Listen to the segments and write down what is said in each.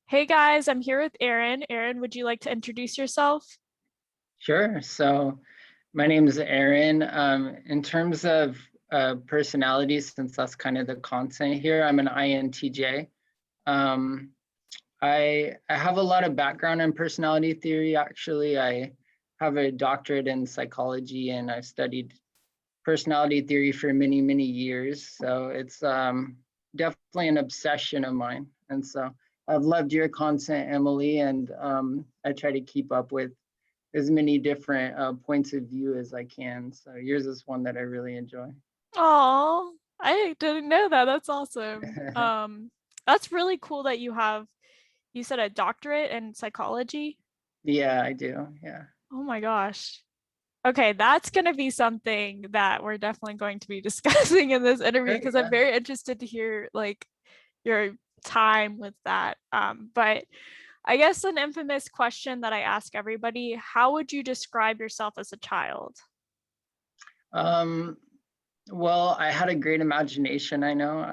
Hey guys, I'm here with Erin. Erin, would you like to introduce yourself? Sure. So my name is Aaron. In terms of personality, since that's kind of the content here, I'm an INTJ. Um, I have a lot of background in personality theory. Actually, I have a doctorate in psychology, and I've studied personality theory for many, many years. So it's definitely an obsession of mine. And so I've loved your content, Emily, and I try to keep up with as many different points of view as I can. So yours is one that I really enjoy. Oh, I didn't know that. That's awesome. That's really cool that you said a doctorate in psychology. Yeah, I do. Yeah. Oh my gosh. Okay, that's going to be something that we're definitely going to be discussing in this interview Sure, because I'm yeah. very interested to hear like your time with that. But I guess an infamous question that I ask everybody, how would you describe yourself as a child? Um, well, I had a great imagination, I know.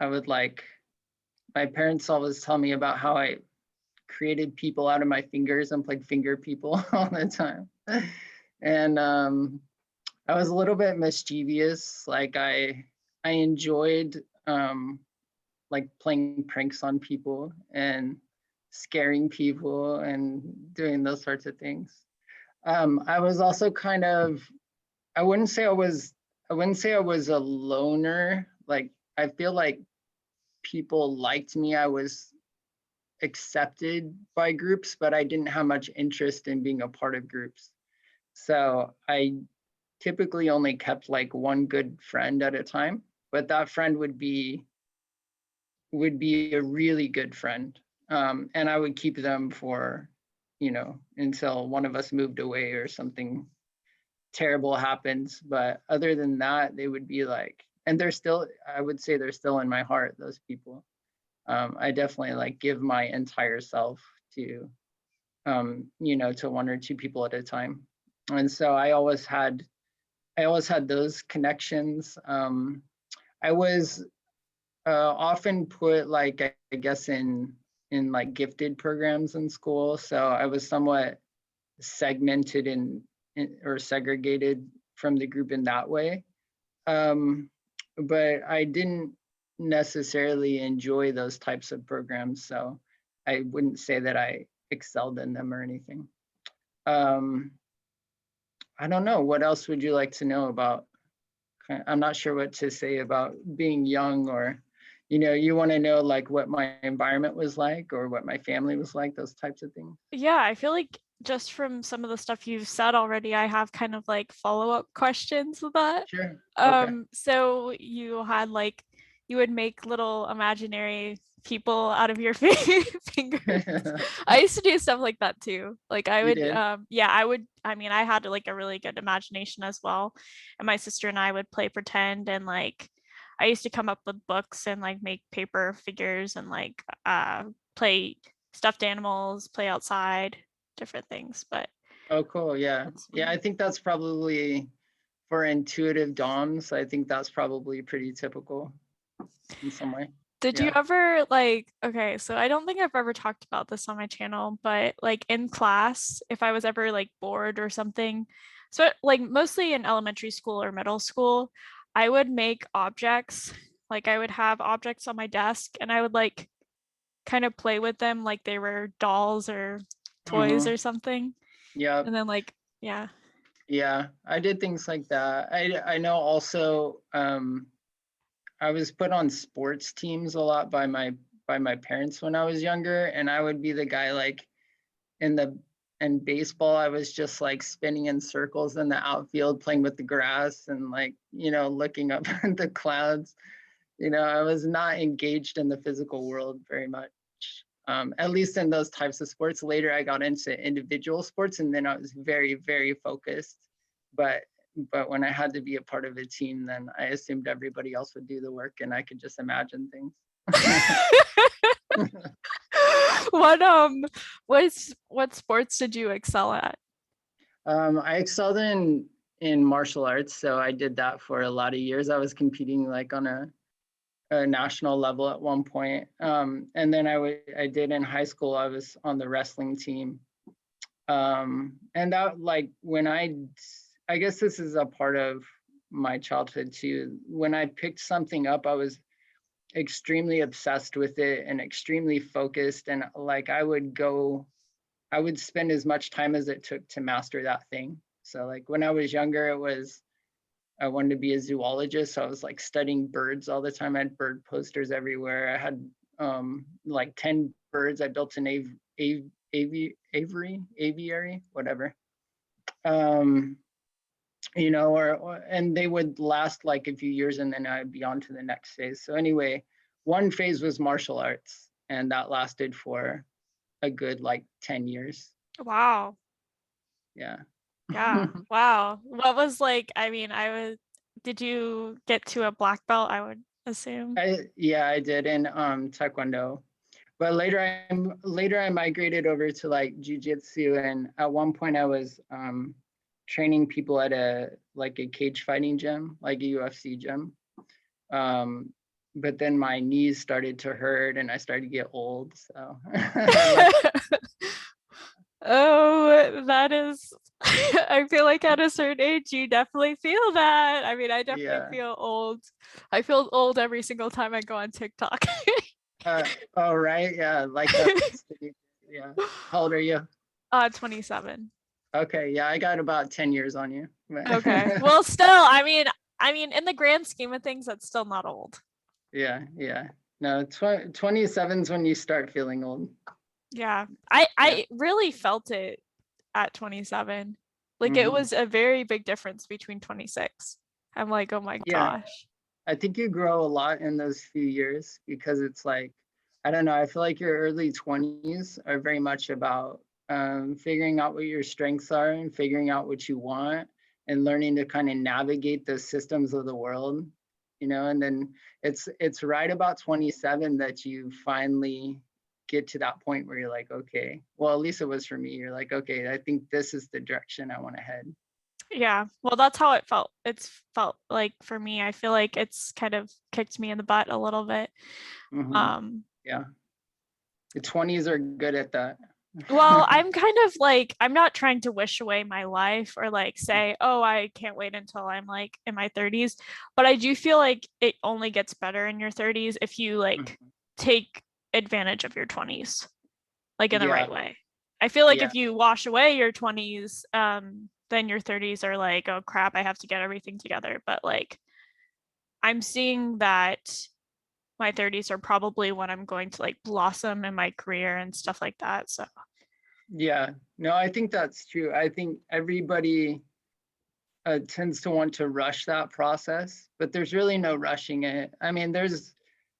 My parents always tell me about how I created people out of my fingers and played finger people all the time. And I was a little bit mischievous. I enjoyed like playing pranks on people and scaring people and doing those sorts of things. I was also kind of, I wouldn't say I wouldn't say I was a loner. Like I feel like people liked me. I was accepted by groups, but I didn't have much interest in being a part of groups. So I typically only kept like one good friend at a time, but that friend would be a really good friend. And I would keep them for, until one of us moved away or something terrible happens. But other than that, they would be like, and they're still, I would say they're still in my heart, those people. I definitely like give my entire self to, to one or two people at a time. And so I always had those connections. I was often put like I guess in like gifted programs in school. So I was somewhat segmented or segregated from the group in that way. Um, but I didn't necessarily enjoy those types of programs. So I wouldn't say that I excelled in them or anything. Um, I don't know. What else would you like to know about? I'm not sure what to say about being young or, you want to know like what my environment was like or what my family was like, those types of things. Yeah, I feel like just from some of the stuff you've said already, I have kind of like follow-up questions with that. Sure. Okay. So you had like you would make little imaginary people out of your fingers. I used to do stuff like that too. Like I You would did? yeah, I mean I had like a really good imagination as well. And my sister and I would play pretend and like I used to come up with books and like make paper figures and like play stuffed animals, play outside, different things. But Oh, cool. Yeah. that's Yeah, I fun. think that's probably for intuitive DOMs. I think that's probably pretty typical in some way. Did you Yeah. ever like, okay, so I don't think I've ever talked about this on my channel, but like in class, if I was ever like bored or something, so like mostly in elementary school or middle school, I would make objects. Like I would have objects on my desk and I would like kind of play with them like they were dolls or toys Mm-hmm. or something. Yeah. And then like, yeah. Yeah. I did things like that. I know also I was put on sports teams a lot by my parents when I was younger, and I would be the guy like in the in baseball, I was just like spinning in circles in the outfield, playing with the grass and like, looking up at the clouds. I was not engaged in the physical world very much. At least in those types of sports. Later, I got into individual sports, and then I was very, very focused. But but when I had to be a part of a team, then I assumed everybody else would do the work, and I could just imagine things. What what sports did you excel at? I excelled in martial arts, so I did that for a lot of years. I was competing like on a national level at one point. And then I did in high school, I was on the wrestling team. And that, like, when I guess this is a part of my childhood too. When I picked something up, I was extremely obsessed with it and extremely focused. And like, I would spend as much time as it took to master that thing. So like when I was younger, I wanted to be a zoologist. So I was like studying birds all the time. I had bird posters everywhere. I had like 10 birds. I built an aviary, whatever. You know, and they would last like a few years and then I'd be on to the next phase. So anyway, one phase was martial arts and that lasted for a good like 10 years. Wow. Yeah. Yeah. Wow. What was like, I mean, did you get to a black belt, I would assume? Yeah, I did in Taekwondo. But later I migrated over to like jujitsu, and at one point I was training people at a cage fighting gym, like a UFC gym. But then my knees started to hurt and I started to get old. So Oh, that is, I feel like at a certain age, you definitely feel that. I mean, I definitely yeah. feel old. I feel old every single time I go on TikTok. Oh, right. Yeah. Yeah. How old are you? 27. Okay. Yeah. I got about 10 years on you. Okay. Well, still, I mean, in the grand scheme of things, that's still not old. Yeah. Yeah. No, 27 is when you start feeling old. Yeah. Yeah. I really felt it at 27. Like it was a very big difference between 26. I'm like, oh my Yeah. gosh. I think you grow a lot in those few years because it's like, I don't know, I feel like your early 20s are very much about figuring out what your strengths are and figuring out what you want and learning to kind of navigate the systems of the world, you know, and then it's right about 27 that you finally get to that point where you're like, okay, well, at least it was for me. You're like, okay, I think this is the direction I want to head. Yeah. Well, that's how it felt. It's felt like for me, I feel like it's kind of kicked me in the butt a little bit. Yeah. The 20s are good at that. Well, I'm kind of like, I'm not trying to wish away my life or like say, oh, I can't wait until I'm like in my 30s. But I do feel like it only gets better in your 30s if you like take advantage of your 20s, like in the right Yeah. way. I feel like Yeah. if you wash away your 20s, then your 30s are like, oh crap, I have to get everything together. But like, I'm seeing that my 30s are probably when I'm going to like blossom in my career and stuff like that. So Yeah, no, I think that's true. I think everybody tends to want to rush that process, but there's really no rushing it. I mean, there's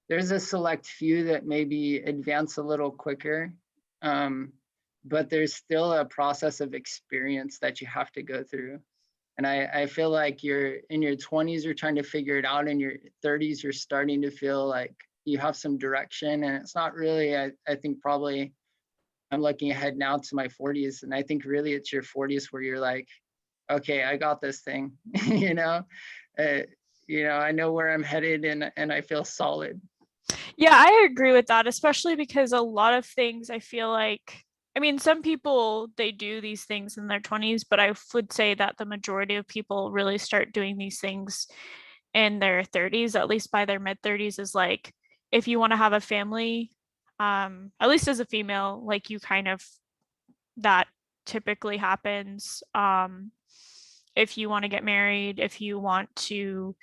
a select few that maybe advance a little quicker, but there's still a process of experience that you have to go through. And I feel like you're in your 20s, you're trying to figure it out. In your 30s, you're starting to feel like you have some direction. And it's not really, I think probably I'm looking ahead now to my 40s. And I think really it's your 40s where you're like, okay, I got this thing, you know, uh, I know where I'm headed and I feel solid. yeah, I agree with that, especially because a lot of things I feel like, I mean, some people they do these things in their 20s, but I would say that the majority of people really start doing these things in their 30s, at least by their mid 30s, is like if you want to have a family, at least as a female, like you kind of that typically happens. If you want to get married, if you want to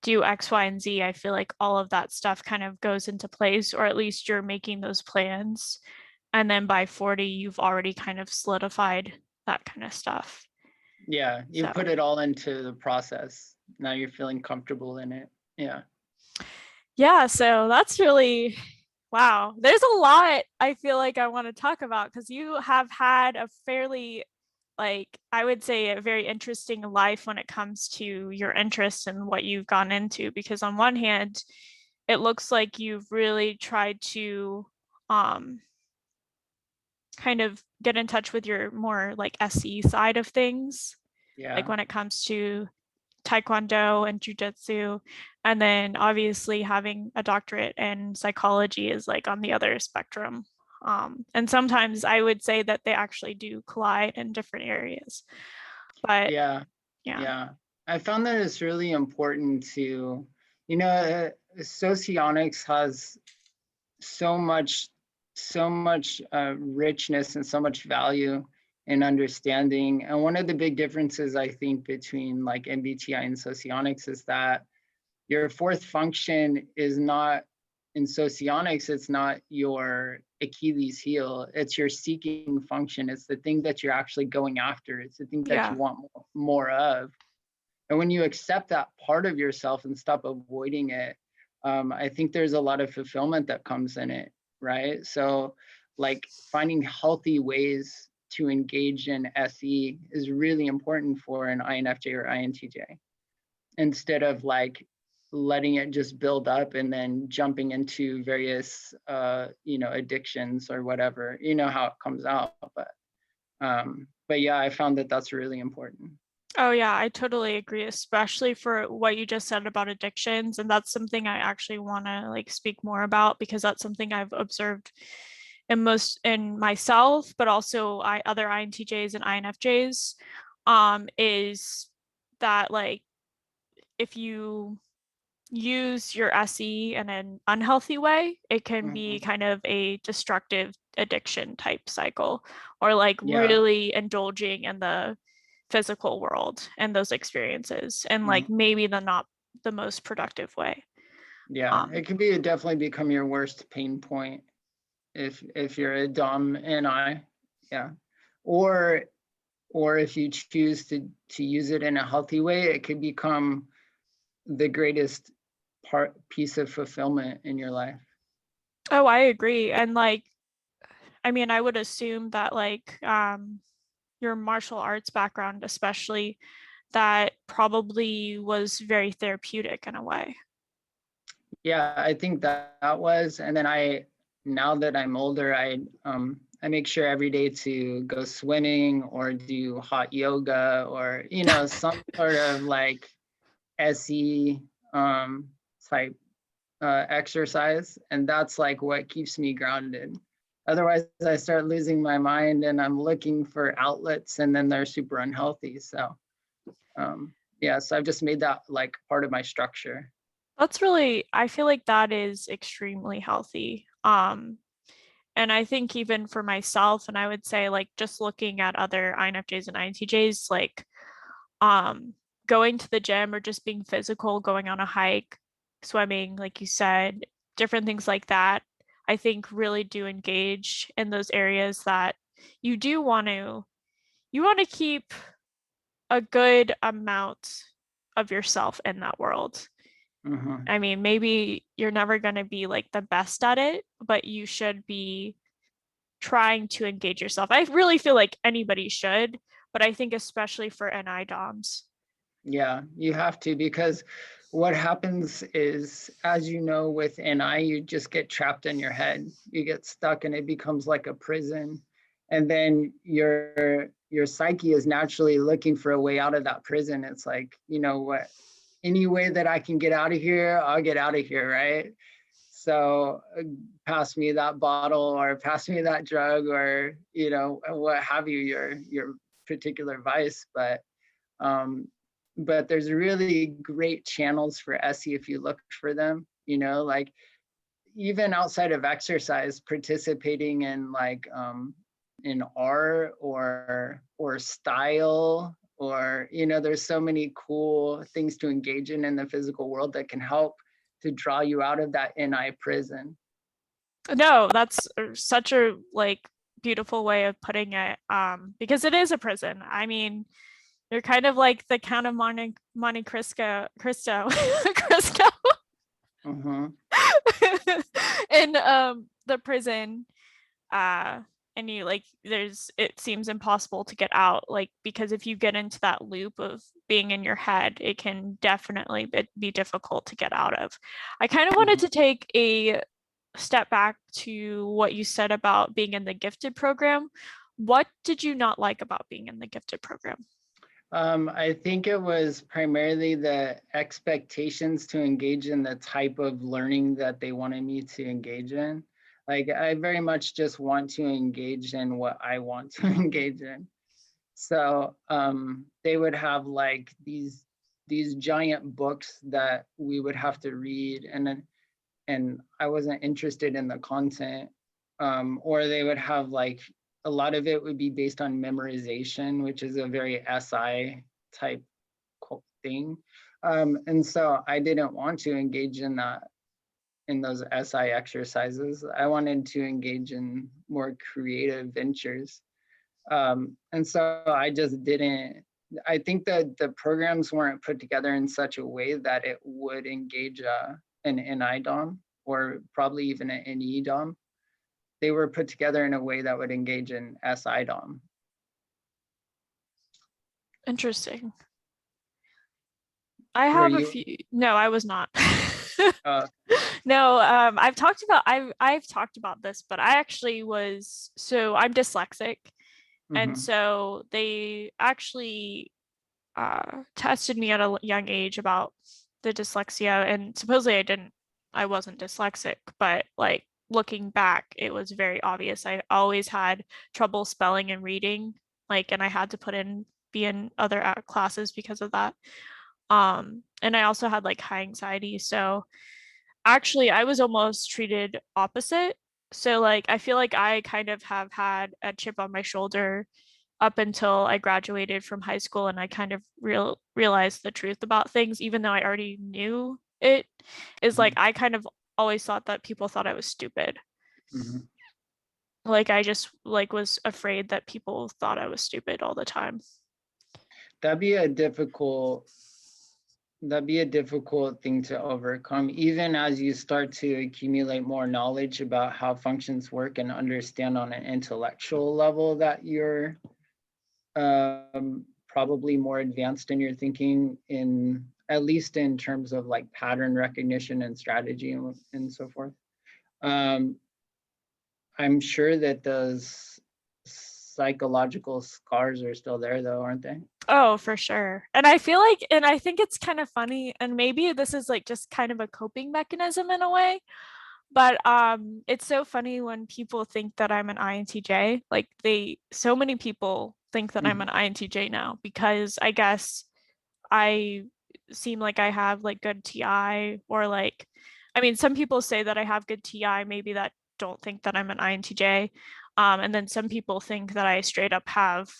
do X, Y, and Z, I feel like all of that stuff kind of goes into place, or at least you're making those plans. And then by 40, you've already kind of solidified that kind of stuff. Yeah, you So, put it all into the process. Now you're feeling comfortable in it. Yeah. yeah, so that's really wow. There's a lot I feel like I want to talk about because you have had a fairly like I would say a very interesting life when it comes to your interests and what you've gone into because on one hand it looks like you've really tried to um kind of get in touch with your more like SE side of things Yeah. like when it comes to taekwondo and jujitsu, and then obviously having a doctorate in psychology is like on the other spectrum. And sometimes I would say that they actually do collide in different areas. But Yeah, yeah, yeah. I found that it's really important to, you know, Socionics has so much richness and so much value in understanding. And one of the big differences I think between like MBTI and Socionics is that your fourth function is not in Socionics, it's not your Achilles heel, it's your seeking function. It's the thing that you're actually going after. It's the thing that yeah, you want more of. And when you accept that part of yourself and stop avoiding it, I think there's a lot of fulfillment that comes in it, right? So, like finding healthy ways to engage in SE is really important for an INFJ or INTJ, instead of like letting it just build up and then jumping into various, addictions or whatever. You know how it comes out, but yeah, I found that that's really important. oh yeah, I totally agree, especially for what you just said about addictions. And that's something I actually want to like speak more about, because that's something I've observed in myself, but also other INTJs and INFJs, is that like if you use your SE in an unhealthy way, it can be Mhm. kind of a destructive addiction type cycle, or like Yeah. really indulging in the physical world and those experiences, and like Mhm. maybe the not the most productive way. Yeah, Um, it can be definitely become your worst pain point if you're a Dom and I, yeah, or if you choose to use it in a healthy way, it could become the greatest piece of fulfillment in your life. oh, I agree. And like, I mean, I would assume that like your martial arts background, especially, that probably was very therapeutic in a way. Yeah, I think that was, and then now that I'm older, I make sure every day to go swimming or do hot yoga or some sort of like SE um, type exercise, and that's like what keeps me grounded. Otherwise, I start losing my mind and I'm looking for outlets, and then they're super unhealthy. So, yeah, so I've just made that like part of my structure. That's really, I feel like that is extremely healthy. And I think even for myself, and I would say like just looking at other INFJs and INTJs, like um going to the gym or just being physical, going on a hike, swimming, like you said, different things like that, I think really do engage in those areas that you do want to keep a good amount of yourself in that world. Hmm. I mean, maybe you're never going to be like the best at it, but you should be trying to engage yourself. I really feel like anybody should, but I think especially for NI DOMs. Yeah, you have to, because what happens is, as you know, with NI, you just get trapped in your head. You get stuck and it becomes like a prison. And then your psyche is naturally looking for a way out of that prison. It's like, what, any way that I can get out of here, I'll get out of here, right? So pass me that bottle or pass me that drug or, what have you, your particular vice. Um, but there's really great channels for SE if you look for them, like even outside of exercise, participating in like in art or style, or there's so many cool things to engage in the physical world that can help to draw you out of that NI prison. No, that's such a like beautiful way of putting it, because it is a prison. I mean, you're kind of like the Count of Monte Cristo Cristo Mm-hmm. in the prison, uh and you like there's it seems impossible to get out, like because if you get into that loop of being in your head, it can definitely be difficult to get out of. I kind of wanted Mm-hmm. to take a step back to what you said about being in the gifted program. What did you not like about being in the gifted program? I think it was primarily the expectations to engage in the type of learning that they wanted me to engage in. Like, I very much just want to engage in what I want to engage in. So they would have like these giant books that we would have to read, and I wasn't interested in the content. Or they would have like a lot of it would be based on memorization, which is a very SI type thing. And so I didn't want to engage in that, in those SI exercises. I wanted to engage in more creative ventures. And so I just didn't. I think that the programs weren't put together in such a way that it would engage an NI-DOM or probably even an NE-DOM. They were put together in a way that would engage in SI-DOM. Interesting. I Were have a you? few. No, I was not. Uh, No, I've talked about this, but I actually was, so I'm dyslexic. And mhm, so they actually tested me at a young age about the dyslexia, and supposedly I wasn't dyslexic, but like looking back, it was very obvious. I always had trouble spelling and reading, like, and I had to be in other classes because of that. And I also had like high anxiety. So actually, I was almost treated opposite. So like I feel like I kind of have had a chip on my shoulder up until I graduated from high school, and I kind of realized the truth about things, even though I already knew it, is like mhm, I kind of always thought that people thought I was stupid. mhm. Like I just like was afraid that people thought I was stupid all the time. That'd be a difficult thing to overcome, even as you start to accumulate more knowledge about how functions work and understand on an intellectual level that you're probably more advanced in your thinking, in at least in terms of like pattern recognition and strategy and so forth. Um, I'm sure that those psychological scars are still there though, aren't they? Oh, for sure. And I feel like, and I think it's kind of funny, and maybe this is like just kind of a coping mechanism in a way, but it's so funny when people think that I'm an INTJ. Like so many people think that I'm Mhm, an INTJ now because I guess I seem like I have like good TI, or like, I mean, some people say that I have good TI, maybe that don't think that I'm an INTJ. And then some people think that I straight up have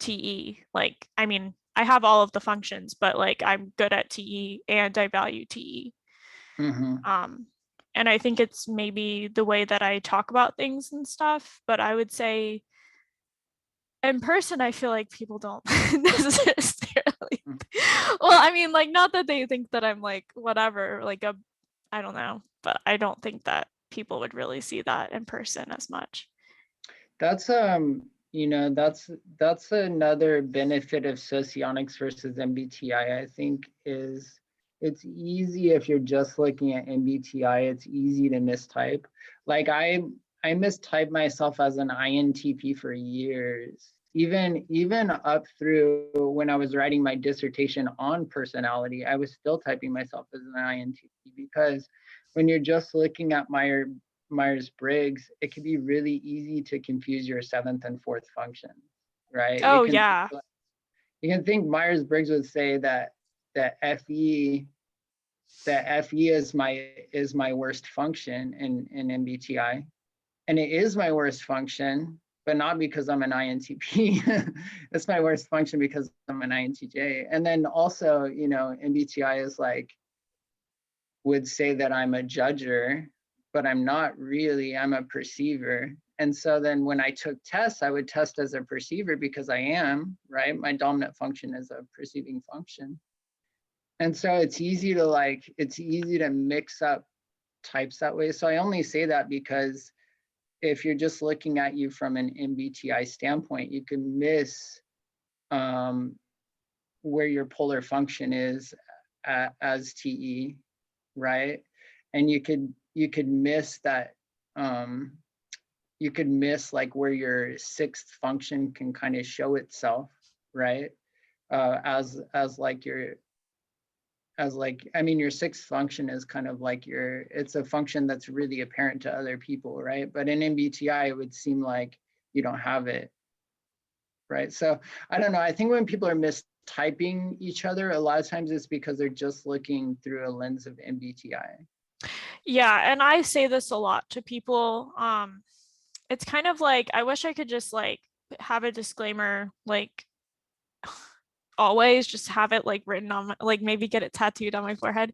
TE. Like, I mean, I have all of the functions, but like I'm good at TE and I value TE. mhm. Um, and I think it's maybe the way that I talk about things and stuff, but I would say in person, I feel like people don't necessarily. Mm. Well, I mean, like, not that they think that I'm like whatever, like I don't know, but I don't think that people would really see that in person as much. That's that's another benefit of socionics versus MBTI, I think, is it's easy if you're just looking at MBTI, it's easy to mistype. Like I mistyped myself as an INTP for years. Even up through when I was writing my dissertation on personality, I was still typing myself as an INTP because when you're just looking at Myers-Briggs, it can be really easy to confuse your seventh and fourth functions, right? Oh yeah. You can think Myers-Briggs would say that the FE is my worst function in MBTI, and it is my worst function, but not because I'm an INTP. It's my worst function because I'm an INTJ. And then also, MBTI is like would say that I'm a judger, but I'm not really, I'm a perceiver. And so then when I took tests, I would test as a perceiver because I am, right? My dominant function is a perceiving function. And so it's easy to mix up types that way. So I only say that because if you're just looking at you from an MBTI standpoint, you can miss um, where your polar function is as TE, right? And you could miss that um you could miss like where your sixth function can kind of show itself, right? as like your I mean, your sixth function is kind of like it's a function that's really apparent to other people, right? But in MBTI, it would seem like you don't have it, right? So I don't know. I think when people are mistyping each other, a lot of times it's because they're just looking through a lens of MBTI. Yeah, and I say this a lot to people. It's kind of like I wish I could just like have a disclaimer, like always just have it like written on my, like maybe get it tattooed on my forehead,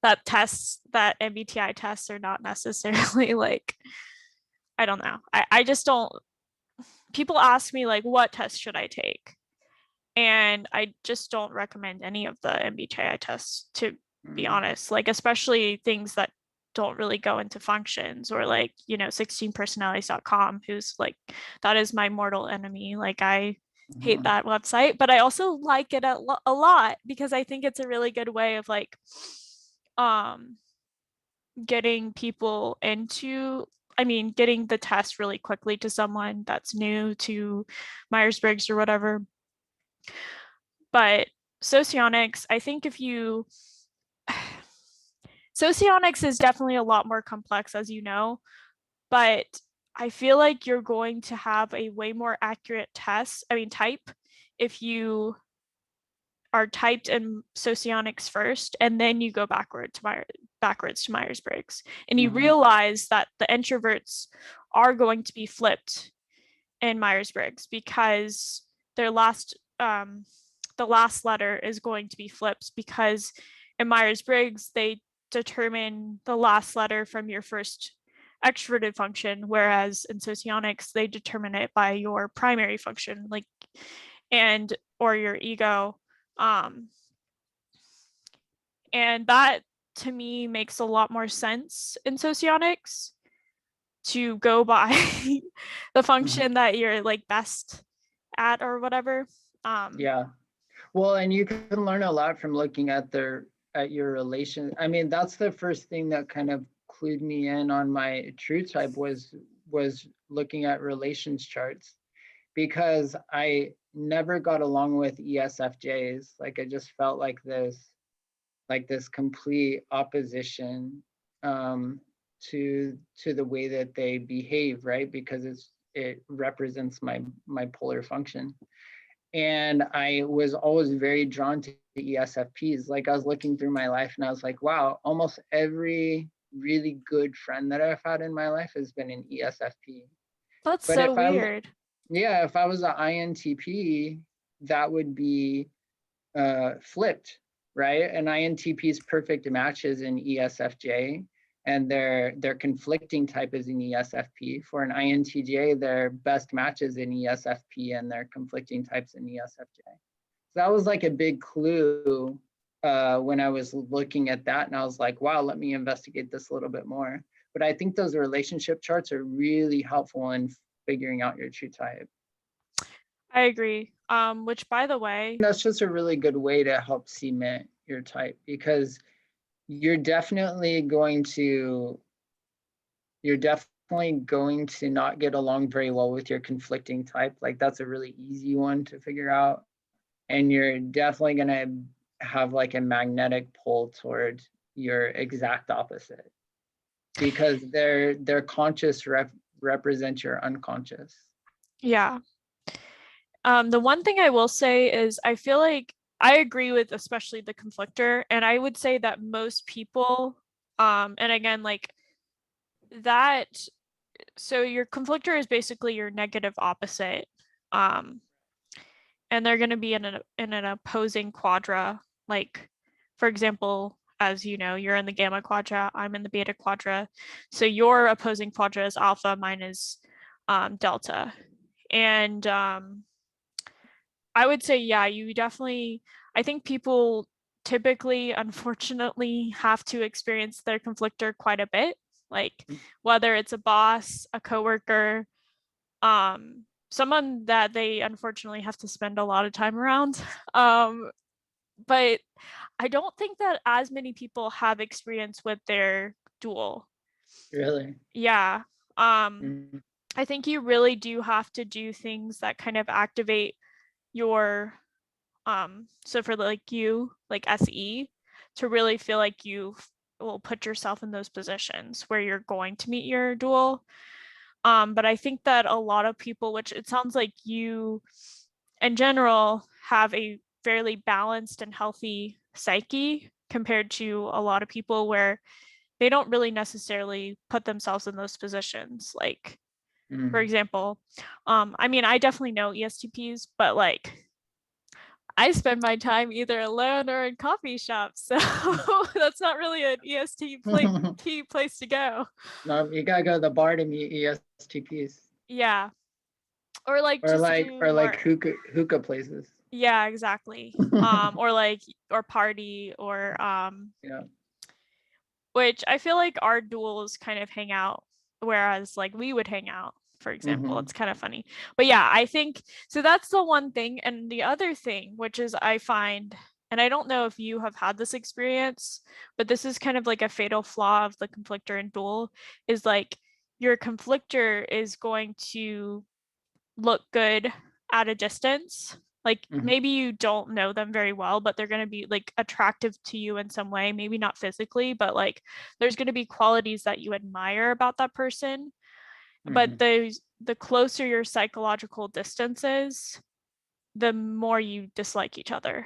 that MBTI tests are not necessarily like, I don't know. I just don't, people ask me like, what test should I take? And I just don't recommend any of the MBTI tests, to be honest, like especially things that don't really go into functions, or like, 16personalities.com, who's like, that is my mortal enemy. Like I hate that website, but I also like it a lot because I think it's a really good way of like getting people into, getting the test really quickly to someone that's new to Myers-Briggs or whatever. But Socionics, I think Socionics is definitely a lot more complex, as you know, but I feel like you're going to have a way more accurate type, if you are typed in Socionics first, and then you go backwards to Myers-Briggs. And you realize that the introverts are going to be flipped in Myers-Briggs because the last letter is going to be flipped, because in Myers-Briggs, they determine the last letter from your first extroverted function, whereas in Socionics, they determine it by your primary function, or your ego. And that to me makes a lot more sense in Socionics, to go by the function that you're like best at or whatever. Yeah. Well, and you can learn a lot from looking at your relation. I mean, that's the first thing that kind of clued me in on my true type was looking at relations charts, because I never got along with ESFJs. Like I just felt like this complete opposition to the way that they behave, right? Because it represents my polar function. And I was always very drawn to the ESFPs. Like I was looking through my life and I was like, wow, almost every really good friend that I've had in my life has been an ESFP. That's But so weird. if I was an INTP, that would be flipped, right? An INTP's perfect match is an ESFJ, and their conflicting type is an ESFP. For an INTJ, their best match is an ESFP, and their conflicting type's an ESFJ. So that was like a big clue when I was looking at that, and I was like, wow, let me investigate this a little bit more. But I think those relationship charts are really helpful in figuring out your true type. I agree. Which, by the way, That's just a really good way to help cement your type, because you're definitely going to not get along very well with your conflicting type. Like that's a really easy one to figure out. And you're definitely going to have like a magnetic pull toward your exact opposite, because their conscious represents your unconscious. yeah. The one thing I will say is I feel like I agree with especially the conflictor, and I would say that most people, and again, like that, so your conflictor is basically your negative opposite. Um, and they're going to be in an opposing quadra. Like, for example, as you know, you're in the gamma quadra, I'm in the beta quadra. So your opposing quadra is alpha, mine is delta. And I would say, yeah, you definitely, I think people typically, unfortunately, have to experience their conflictor quite a bit. Like whether it's a boss, a coworker, someone that they unfortunately have to spend a lot of time around. But I don't think that as many people have experience with their dual. Really? Yeah. I think you really do have to do things that kind of activate your So for like you, like SE, to really feel like you will put yourself in those positions where you're going to meet your dual. But I think that a lot of people, which it sounds like you in general have a fairly balanced and healthy psyche compared to a lot of people where they don't really necessarily put themselves in those positions. Like, for example, I mean, I definitely know ESTPs, but like I spend my time either alone or in coffee shops. So that's not really an ESTP place to go. No, you gotta go to the bar to meet ESTPs. Yeah. Or like Or just to like do or like more. hookah places. Yeah, exactly. Or like, or party, or Yeah. which I feel like our duels kind of hang out, whereas like we would hang out, for example. It's kind of funny. But yeah, I think so. That's the one thing. And the other thing, which is I find, and I don't know if you have had this experience, but this is kind of like a fatal flaw of the conflictor and dual, is like your conflictor is going to look good at a distance. Like maybe you don't know them very well, but they're going to be like attractive to you in some way, maybe not physically, but like there's going to be qualities that you admire about that person. But the closer your psychological distance is, the more you dislike each other.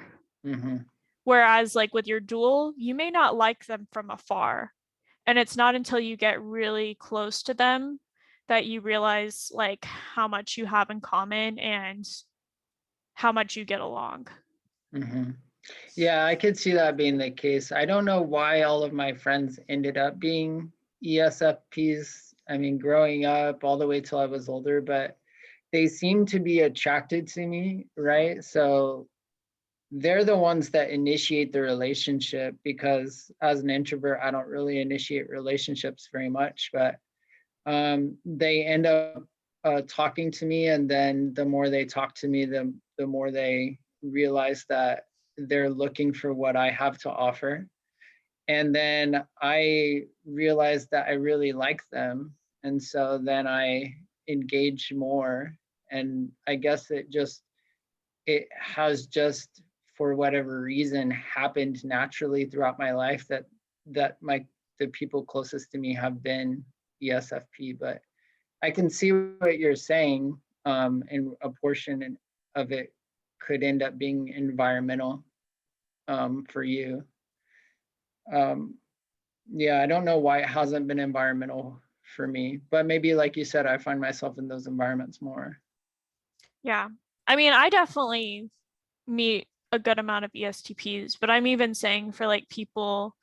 Whereas like with your dual, you may not like them from afar. And it's not until you get really close to them that you realize like how much you have in common and how much you get along. Yeah, I could see that being the case. I don't know why all of my friends ended up being ESFPs. I mean, growing up all the way till I was older, but they seem to be attracted to me, right? So they're the ones that initiate the relationship, because as an introvert, I don't really initiate relationships very much, but they end up talking to me, and then the more they talk to me, the more they realize that they're looking for what I have to offer. And then I realized that I really like them, and so then I engage more. And I guess it has just, for whatever reason, happened naturally throughout my life that the people closest to me have been ESFP. But I can see what you're saying, and a portion of it could end up being environmental, for you. Yeah, I don't know why it hasn't been environmental for me, but maybe, like you said, I find myself in those environments more. Yeah. I mean, I definitely meet a good amount of ESTPs, but I'm even saying for like people,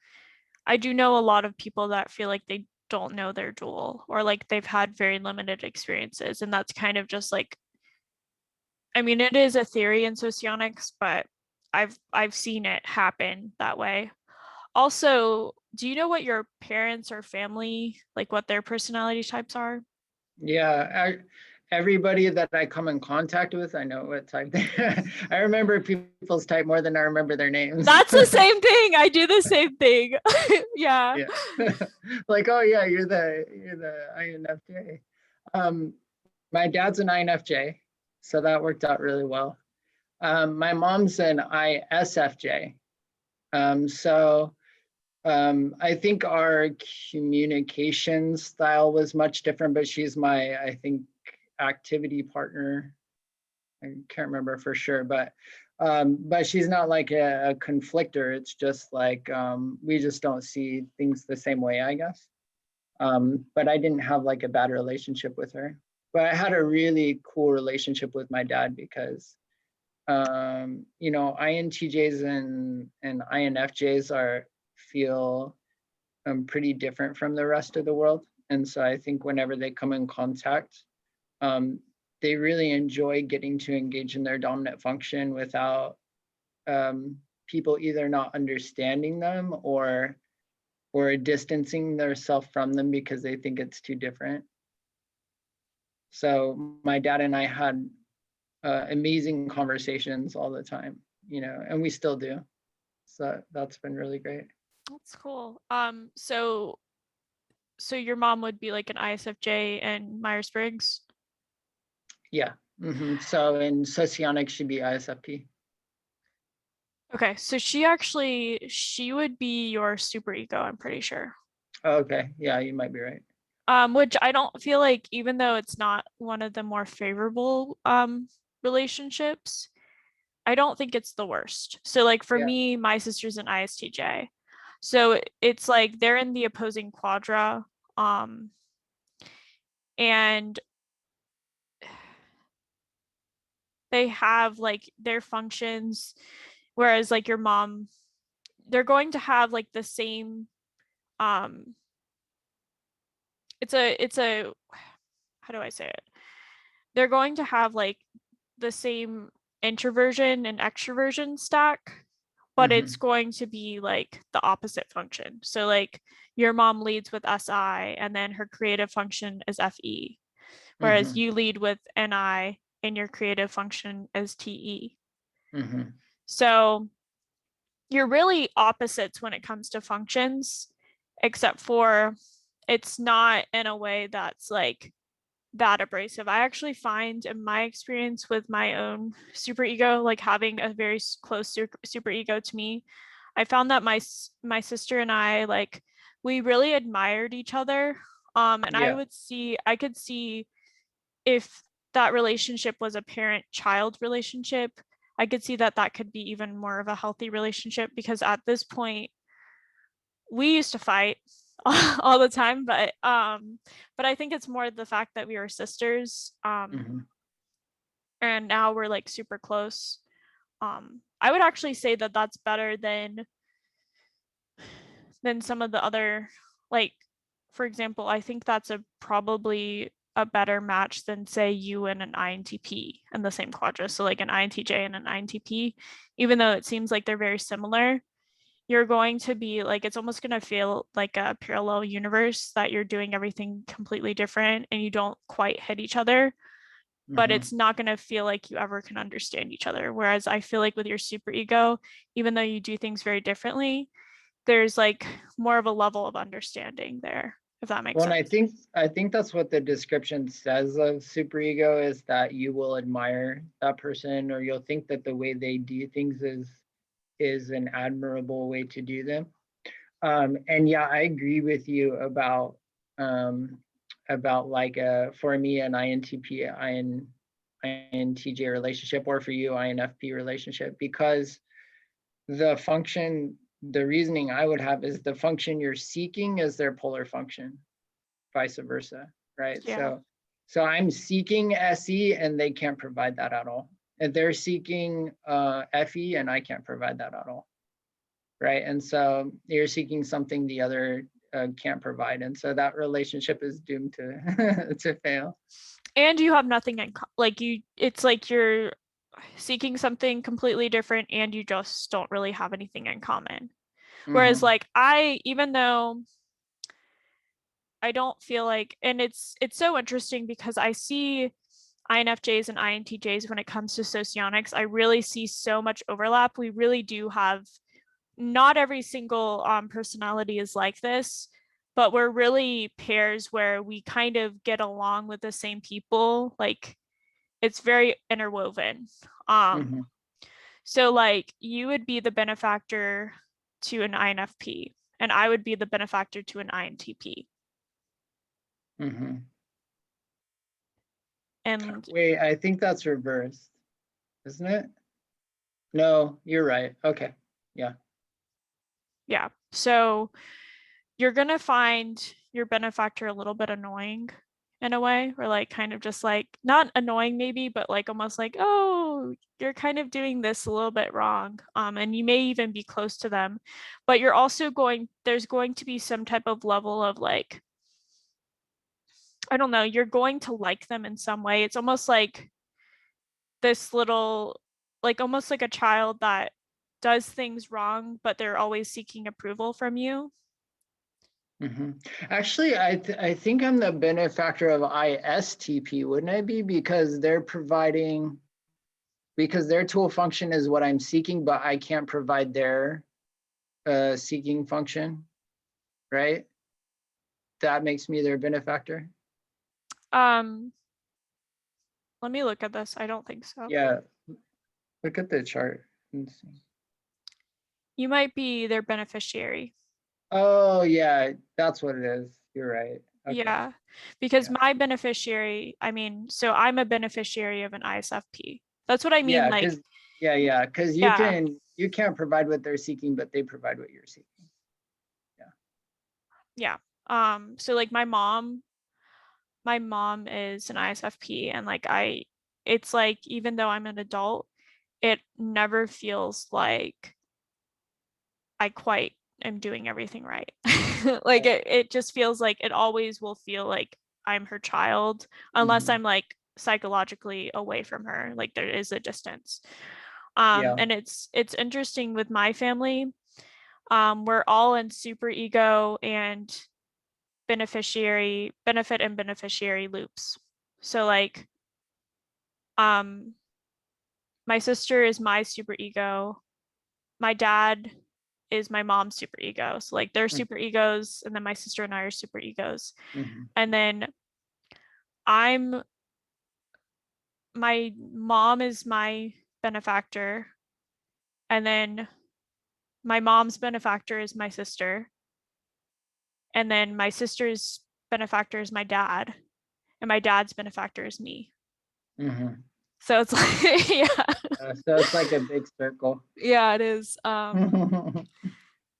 I do know a lot of people that feel like they don't know their dual, or like they've had very limited experiences. And that's kind of just like, I mean, it is a theory in socionics, but I've seen it happen that way. Also, do you know what your parents or family, like what their personality types are? Yeah, everybody that I come in contact with, I know what type they I remember people's type more than I remember their names. That's the same thing. I do the same thing. Yeah. Yeah. Like, oh yeah, you're the INFJ. Um, my dad's an INFJ, so that worked out really well. My mom's an ISFJ. So I think our communication style was much different, but she's my, I think, activity partner. I can't remember for sure, but she's not like a conflictor. It's just like we just don't see things the same way, I guess. But I didn't have like a bad relationship with her. But I had a really cool relationship with my dad because INTJs and INFJs feel pretty different from the rest of the world. And so I think whenever they come in contact, um, they really enjoy getting to engage in their dominant function without people either not understanding them or distancing themselves from them because they think it's too different. So my dad and I had amazing conversations all the time, and we still do. So that's been really great. That's cool. So your mom would be like an ISFJ and Myers-Briggs? Yeah. So in Socionics, she'd be ISFP. Okay, so she would be your superego, I'm pretty sure. Okay, yeah, you might be right. Which I don't feel like, even though it's not one of the more favorable relationships, I don't think it's the worst. So like for Yeah. me, my sister's an ISTJ. So it's like they're in the opposing quadra. Um, and they have like their functions, whereas like your mom, they're going to have like the same um it's a how do I say it? They're going to have like the same introversion and extroversion stack, but it's Mm-hmm. going to be like the opposite function. So like your mom leads with SI and then her creative function is FE, whereas Mm-hmm. you lead with NI and your creative function is TE. Mm-hmm. So you're really opposites when it comes to functions, except for it's not in a way that's like that abrasive. I actually find in my experience with my own superego, like having a very close superego to me, I found that my sister and I like we really admired each other. And Yeah. I could see if that relationship was a parent-child relationship, I could see that that could be even more of a healthy relationship because at this point we used to fight all the time, but I think it's more the fact that we were sisters, Mm-hmm. and now we're like super close. I would actually say that that's better than some of the other, like, for example, I think that's a probably a better match than say you and an INTP in the same quadra. So like an INTJ and an INTP, even though it seems like they're very similar, you're going to be like it's almost going to feel like a parallel universe that you're doing everything completely different and you don't quite hit each other, but Mm-hmm. it's not going to feel like you ever can understand each other. Whereas I feel like with your superego, even though you do things very differently, there's like more of a level of understanding there, if that makes Well, and sense. I think that's what the description says of superego is that you will admire that person or you'll think that the way they do things is an admirable way to do them. And yeah, I agree with you um, about like for me an INTJ relationship, or for you INFp relationship, because the reasoning I would have is the function you're seeking is their polar function, vice versa, right? Yeah. So I'm seeking SE and they can't provide that at all. And they're seeking FE and I can't provide that at all, right? And so you're seeking something the other can't provide, and so that relationship is doomed to to fail. And you have nothing in like you it's like you're seeking something completely different and you just don't really have anything in common. Whereas Mm-hmm. like I even though I don't feel like, and it's so interesting because I see INFJs and INTJs when it comes to socionics. I really see so much overlap. We really do have not every single personality is like this, but we're really pairs where we kind of get along with the same people. Like it's very interwoven. Um, Mm-hmm. so like you would be the benefactor to an INFP, and I would be the benefactor to an INTP. Mm-hmm. And Wait, I think that's reversed, isn't it? No, you're right. Okay. Yeah. yeah, so you're gonna find your benefactor a little bit annoying in a way, or like kind of just like not annoying maybe, but like almost like, oh, you're kind of doing this a little bit wrong. And you may even be close to them, but you're also there's going to be some type of level of like, I don't know, you're going to like them in some way. It's almost like this little, like almost like a child that does things wrong, but they're always seeking approval from you. Mm-hmm. Actually, I think I'm the benefactor of ISTP, wouldn't I be? Because their tool function is what I'm seeking, but I can't provide their seeking function, right? That makes me their benefactor. Um, Let me look at this. I don't think so. Yeah, look at the chart and see. You might be their beneficiary. Oh yeah, that's what it is. You're right. Okay. Yeah, because Yeah. my beneficiary, I mean, so I'm a beneficiary of an ISFP. That's what I mean. Yeah, Like, because because yeah, you can't provide what they're seeking, but they provide what you're seeking. Yeah. yeah. So like my mom is an ISFP, and like it's like even though I'm an adult, it never feels like I quite am doing everything right. Like Right. it just feels like it always will feel like I'm her child, unless Mhm. I'm like psychologically away from her, like there is a distance. Yeah. And it's interesting with my family. We're all in super ego and benefit and beneficiary loops. So like um my sister is my super ego. My dad is my mom's super ego. So like they're super egos, and then my sister and I are super egos. Mhm. And then I'm my mom is my benefactor, and then my mom's benefactor is my sister, and then my sister's benefactor is my dad, and my dad's benefactor is me. Mhm. So it's like yeah. So it's like a big circle. Yeah, it is.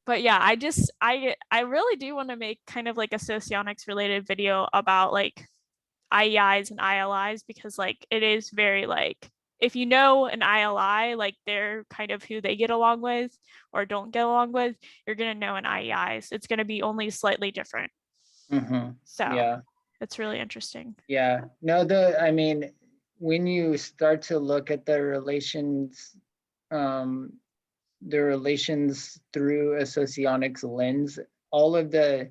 But yeah, I really do want to make kind of like a socionics related video about like IEIs and ILIs, because like it is very like if you know an ILI, like they're kind of who they get along with or don't get along with, you're gonna know an IEIs. It's gonna be only slightly different. Mhm. So Yeah. it's really interesting. Yeah. No, I mean, when you start to look at um, the relations through a socionics lens, all of the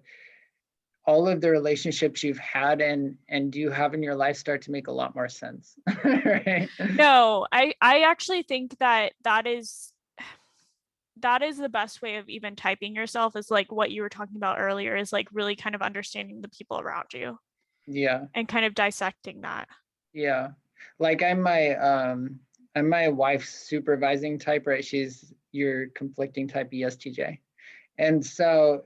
all of the relationships you've had and do have in your life start to make a lot more sense. Right. No, I actually think that that is the best way of even typing yourself, is like what you were talking about earlier, is like really kind of understanding the people around you Yeah. and kind of dissecting that. Yeah. Like I'm my wife's supervising type, right? She's your conflicting type ESTJ. And so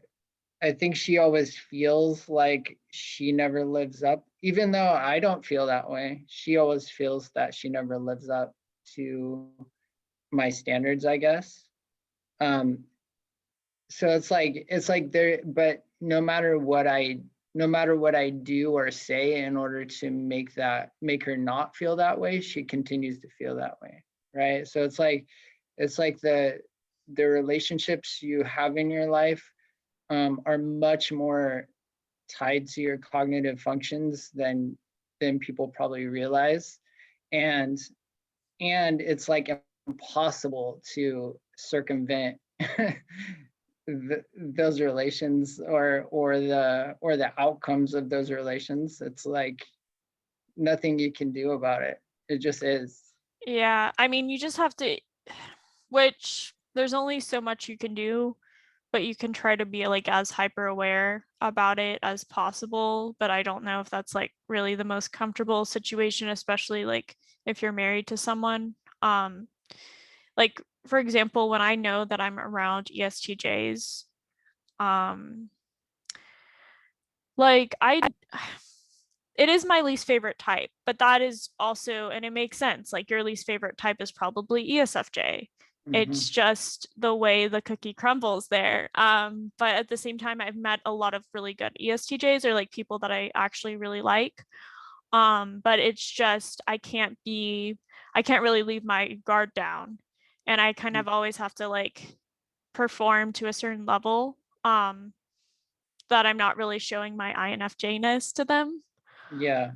I think she always feels like she never lives up, even though I don't feel that way. She always feels that she never lives up to my standards, I guess. Um, so it's like there, but no matter what I do or say in order to make her not feel that way, she continues to feel that way. Right. So it's like the relationships you have in your life are much more tied to your cognitive functions than people probably realize. And it's like impossible to circumvent those relations or the outcomes of those relations. It's like nothing you can do about it. It just is. Yeah, I mean, you just have to, which there's only so much you can do, but you can try to be like as hyper aware about it as possible. But I don't know if that's like really the most comfortable situation, especially like if you're married to someone. Like for example, when I know that I'm around ESTJs, um, like it is my least favorite type, but that is also, and it makes sense. Like your least favorite type is probably ESFJ. It's Mm-hmm. just the way the cookie crumbles there. But at the same time, I've met a lot of really good ESTJs, or like people that I actually really like. But it's just I can't really leave my guard down. And I kind of always have to like perform to a certain level. That I'm not really showing my INFJ-ness to them. Yeah.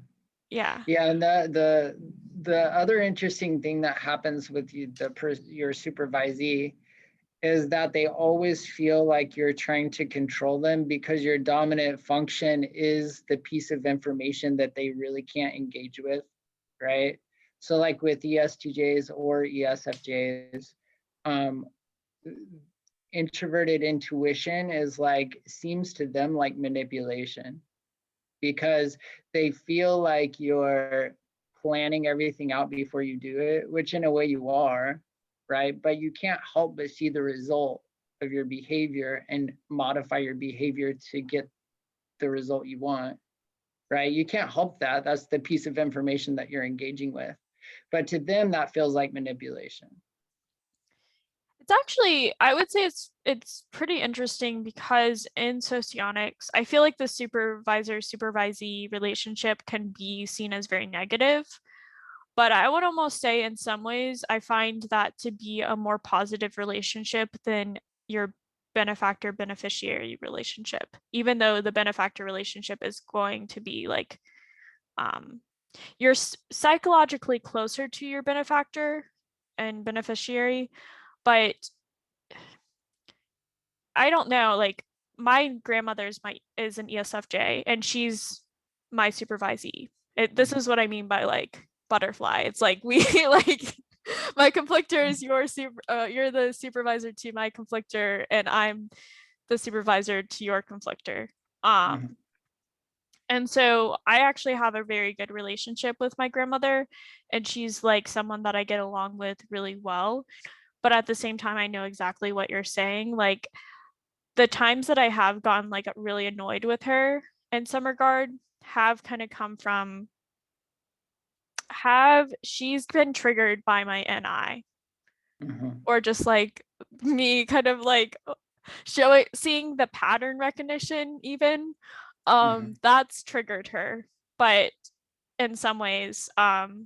Yeah. Yeah, and the other interesting thing that happens with your supervisee is that they always feel like you're trying to control them because your dominant function is the piece of information that they really can't engage with, right? So like with ESTJs or ESFJs, um, introverted intuition is like seems to them like manipulation because they feel like you're planning everything out before you do it, which in a way you are, right? But you can't help but see the result of your behavior and modify your behavior to get the result you want, right? You can't help that. That's the piece of information that you're engaging with. But to them, that feels like manipulation. It's actually, I would say it's pretty interesting because in socionics, I feel like the supervisor-supervisee relationship can be seen as very negative. But I would almost say in some ways, I find that to be a more positive relationship than your benefactor beneficiary relationship, even though the benefactor relationship is going to be like you're psychologically closer to your benefactor and beneficiary, but I don't know, like my grandmother's is an ESFJ and she's my supervisee. This is what I mean by like butterfly. It's like we like my conflictor is you're the supervisor to my conflictor and I'm the supervisor to your conflictor. Mhm. And so I actually have a very good relationship with my grandmother and she's like someone that I get along with really well. But at the same time, I know exactly what you're saying. Like the times that I have gotten like really annoyed with her in some regard have kind of come from have she's been triggered by my NI Mhm. or just like me kind of like seeing the pattern recognition even Mhm. that's triggered her but in some ways but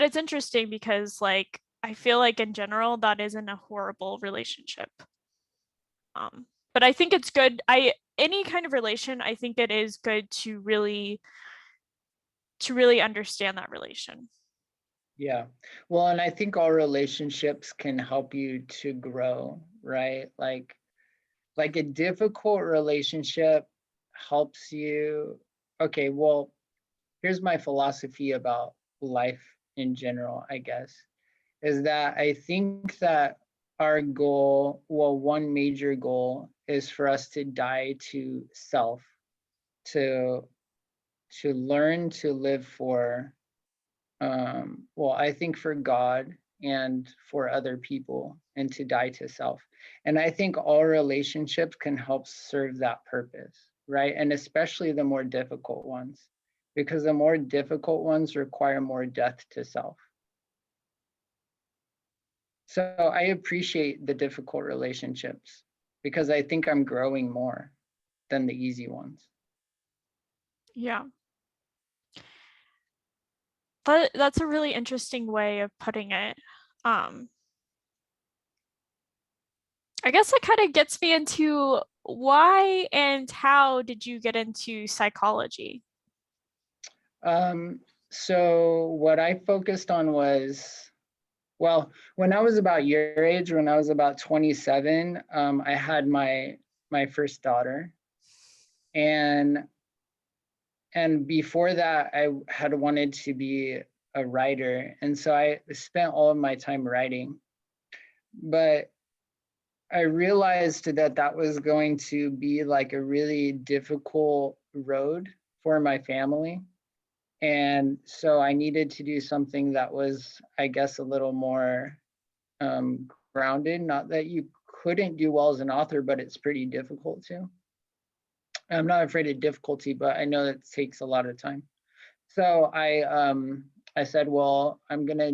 it's interesting because like I feel like in general that isn't a horrible relationship. But I think it's good. Any kind of relation, I think it is good to really understand that relation. Yeah. Well, and I think all relationships can help you to grow, right? Like a difficult relationship helps you. Okay, well, here's my philosophy about life in general, I guess, is that I think that our goal, well, one major goal is for us to die to self, to learn to live for well, I think for God and for other people and to die to self. And I think all relationships can help serve that purpose, right? And especially the more difficult ones, because the more difficult ones require more death to self. So I appreciate the difficult relationships because I think I'm growing more than the easy ones. Yeah. But that's a really interesting way of putting it. Um, I guess that kind of gets me into why and how did you get into psychology? Um, so what I focused on was, well, when I was about your age, when I was about 27, I had my first daughter, and before that, I had wanted to be a writer, and so I spent all of my time writing. But I realized that that was going to be like a really difficult road for my family. And so I needed to do something that was, I guess, a little more grounded. Not that you couldn't do well as an author, but it's pretty difficult to. I'm not afraid of difficulty, but I know that takes a lot of time. So I said, well, I'm gonna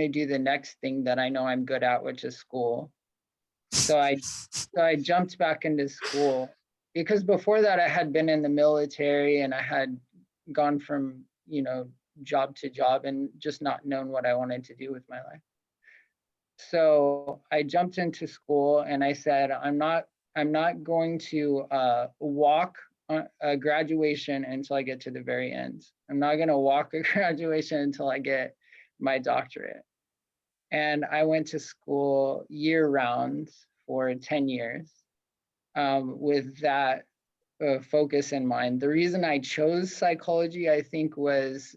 do the next thing that I know I'm good at, which is school. So I jumped back into school because before that I had been in the military and I had gone from, job to job and just not known what I wanted to do with my life. So I jumped into school and I said, I'm not going to walk a graduation until I get to the very end. I'm not going to walk a graduation until I get my doctorate. And I went to school year round for 10 years with that focus in mind. The reason I chose psychology, I think, was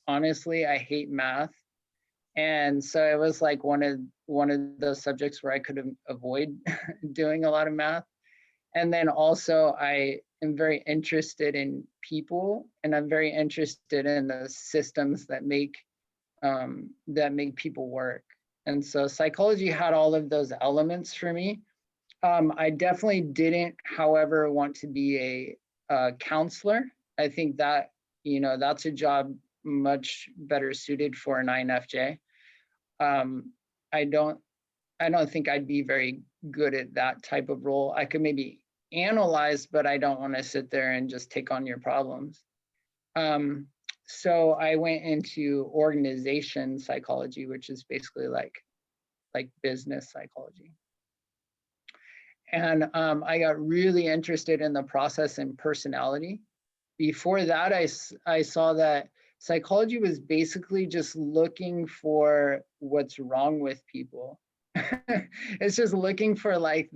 honestly, I hate math. And so it was like one of those subjects where I could avoid doing a lot of math. And then also I am very interested in people and I'm very interested in the systems that make people work. And so psychology had all of those elements for me. I definitely didn't, however, want to be a counselor. I think that, that's a job much better suited for an INFJ. I don't think I'd be very good at that type of role. I could maybe analyze, but I don't want to sit there and just take on your problems. So I went into organization psychology, which is basically like business psychology. And I got really interested in the process and personality. Before that, I saw that psychology was basically just looking for what's wrong with people. It's just looking for like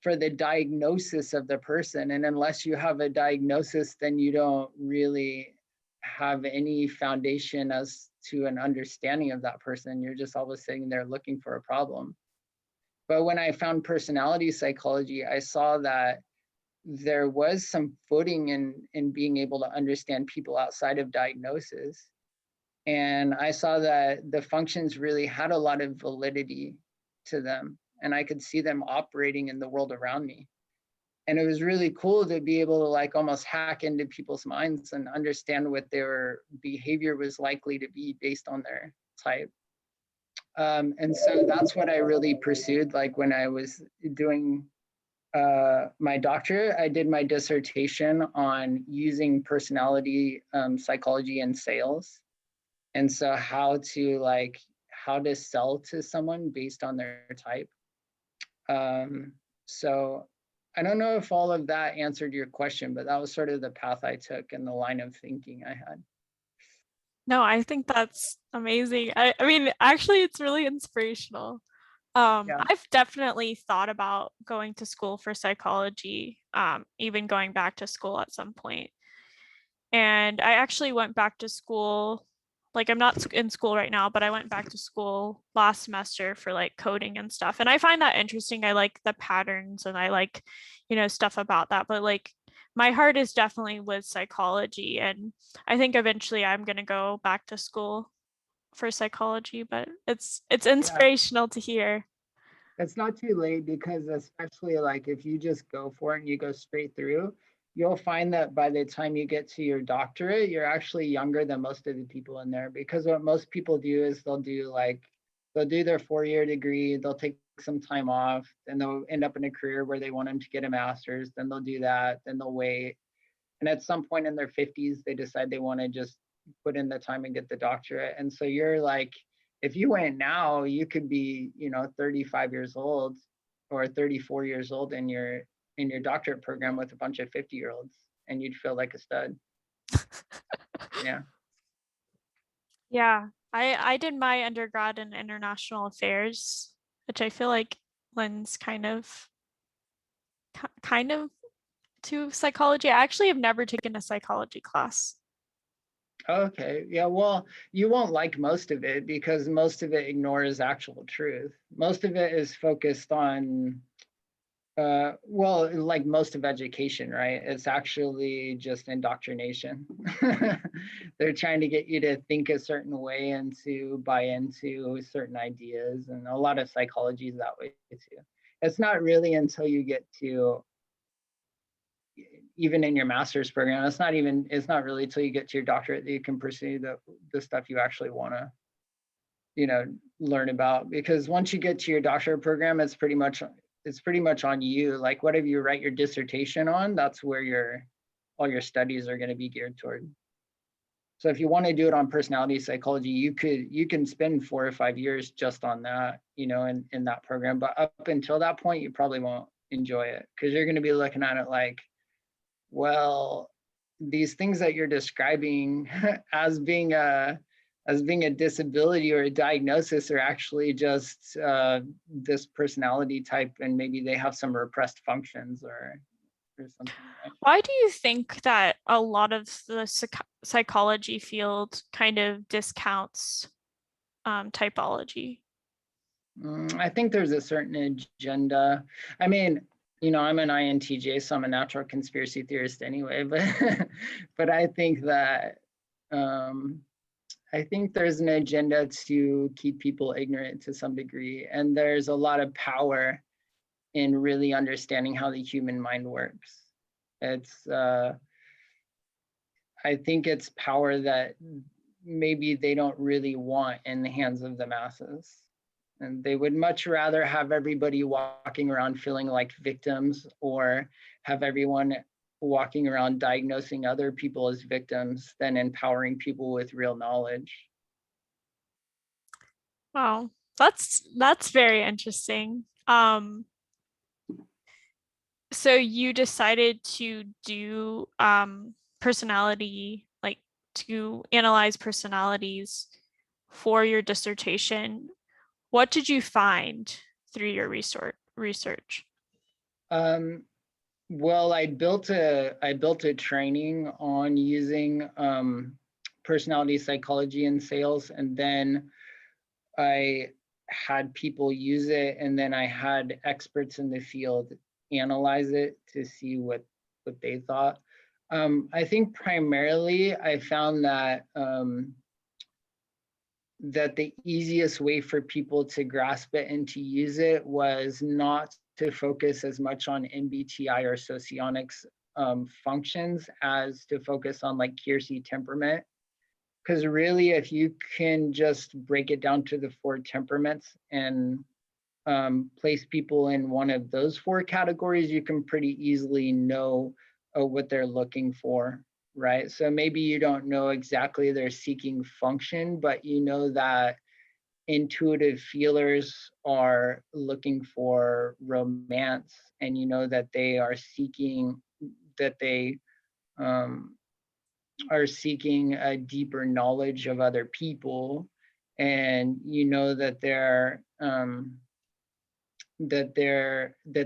for the diagnosis of the person. And unless you have a diagnosis, then you don't really have any foundation as to an understanding of that person. You're just always sitting there looking for a problem. But when I found personality psychology, I saw that there was some footing in being able to understand people outside of diagnosis. And I saw that the functions really had a lot of validity to them, and I could see them operating in the world around me. And it was really cool to be able to like almost hack into people's minds and understand what their behavior was likely to be based on their type. And so that's what I really pursued. Like when I was doing my doctorate, I did my dissertation on using personality psychology in sales. And so how to sell to someone based on their type. So I don't know if all of that answered your question, but that was sort of the path I took and the line of thinking I had. No, I think that's amazing. I mean, actually, it's really inspirational. Yeah. I've definitely thought about going to school for psychology, even going back to school at some point. And I actually went back to school, like I'm not in school right now, but I went back to school last semester for like coding and stuff. And I find that interesting. I like the patterns and I like, stuff about that. But like my heart is definitely with psychology. And I think eventually I'm gonna go back to school for psychology, but it's Yeah. inspirational to hear. It's not too late, because especially like if you just go for it and you go straight through, you'll find that by the time you get to your doctorate, you're actually younger than most of the people in there. Because what most people do is they'll do their 4-year degree, they'll take some time off, and they'll end up in a career where they want them to get a master's, then they'll do that, then they'll wait. And at some point in their 50s, they decide they want to just put in the time and get the doctorate. And so you're like, if you went now, you could be, 35 years old or 34 years old in your doctorate program with a bunch of 50-year-olds, and you'd feel like a stud. Yeah. Yeah, I did my undergrad in international affairs, which I feel like lends kind of to psychology. I actually have never taken a psychology class. Okay. Yeah. Well, you won't like most of it because most of it ignores actual truth. Most of it is focused on well, like most of education, right? It's actually just indoctrination. They're trying to get you to think a certain way and to buy into certain ideas. And a lot of psychology is that way too. It's not really until you get to, even in your master's program, it's not really until you get to your doctorate that you can pursue the stuff you actually want to, learn about. Because once you get to your doctorate program, it's pretty much on you. Like whatever you write your dissertation on, that's where all your studies are going to be geared toward. So if you want to do it on personality psychology, you can spend 4 or 5 years just on that, in that program. But up until that point, you probably won't enjoy it, because you're going to be looking at it like, well, these things that you're describing as being a disability or a diagnosis are actually just this personality type, and maybe they have some repressed functions or something. Right? Why do you think that a lot of the psychology field kind of discounts typology? I think there's a certain agenda. I mean, I'm an INTJ, so I'm a natural conspiracy theorist anyway, but but I think that I think there's an agenda to keep people ignorant to some degree, and there's a lot of power in really understanding how the human mind works. It's, I think it's power that maybe they don't really want in the hands of the masses. And they would much rather have everybody walking around feeling like victims, or have everyone walking around diagnosing other people as victims, than empowering people with real knowledge. Wow, that's very interesting. So you decided to do personality, like to analyze personalities for your dissertation. What did you find through your research? Well, I built a training on using personality psychology in sales, and then I had people use it, and then I had experts in the field analyze it to see what they thought. I think primarily I found that that the easiest way for people to grasp it and to use it was not to focus as much on MBTI or Socionics functions, as to focus on like Kiersey temperament. Because really, if you can just break it down to the 4 temperaments and place people in one of those 4 categories, you can pretty easily know what they're looking for, right? So maybe you don't know exactly their seeking function, but you know that intuitive feelers are looking for romance, and you know that they are seeking, that they um, are seeking a deeper knowledge of other people, and you know that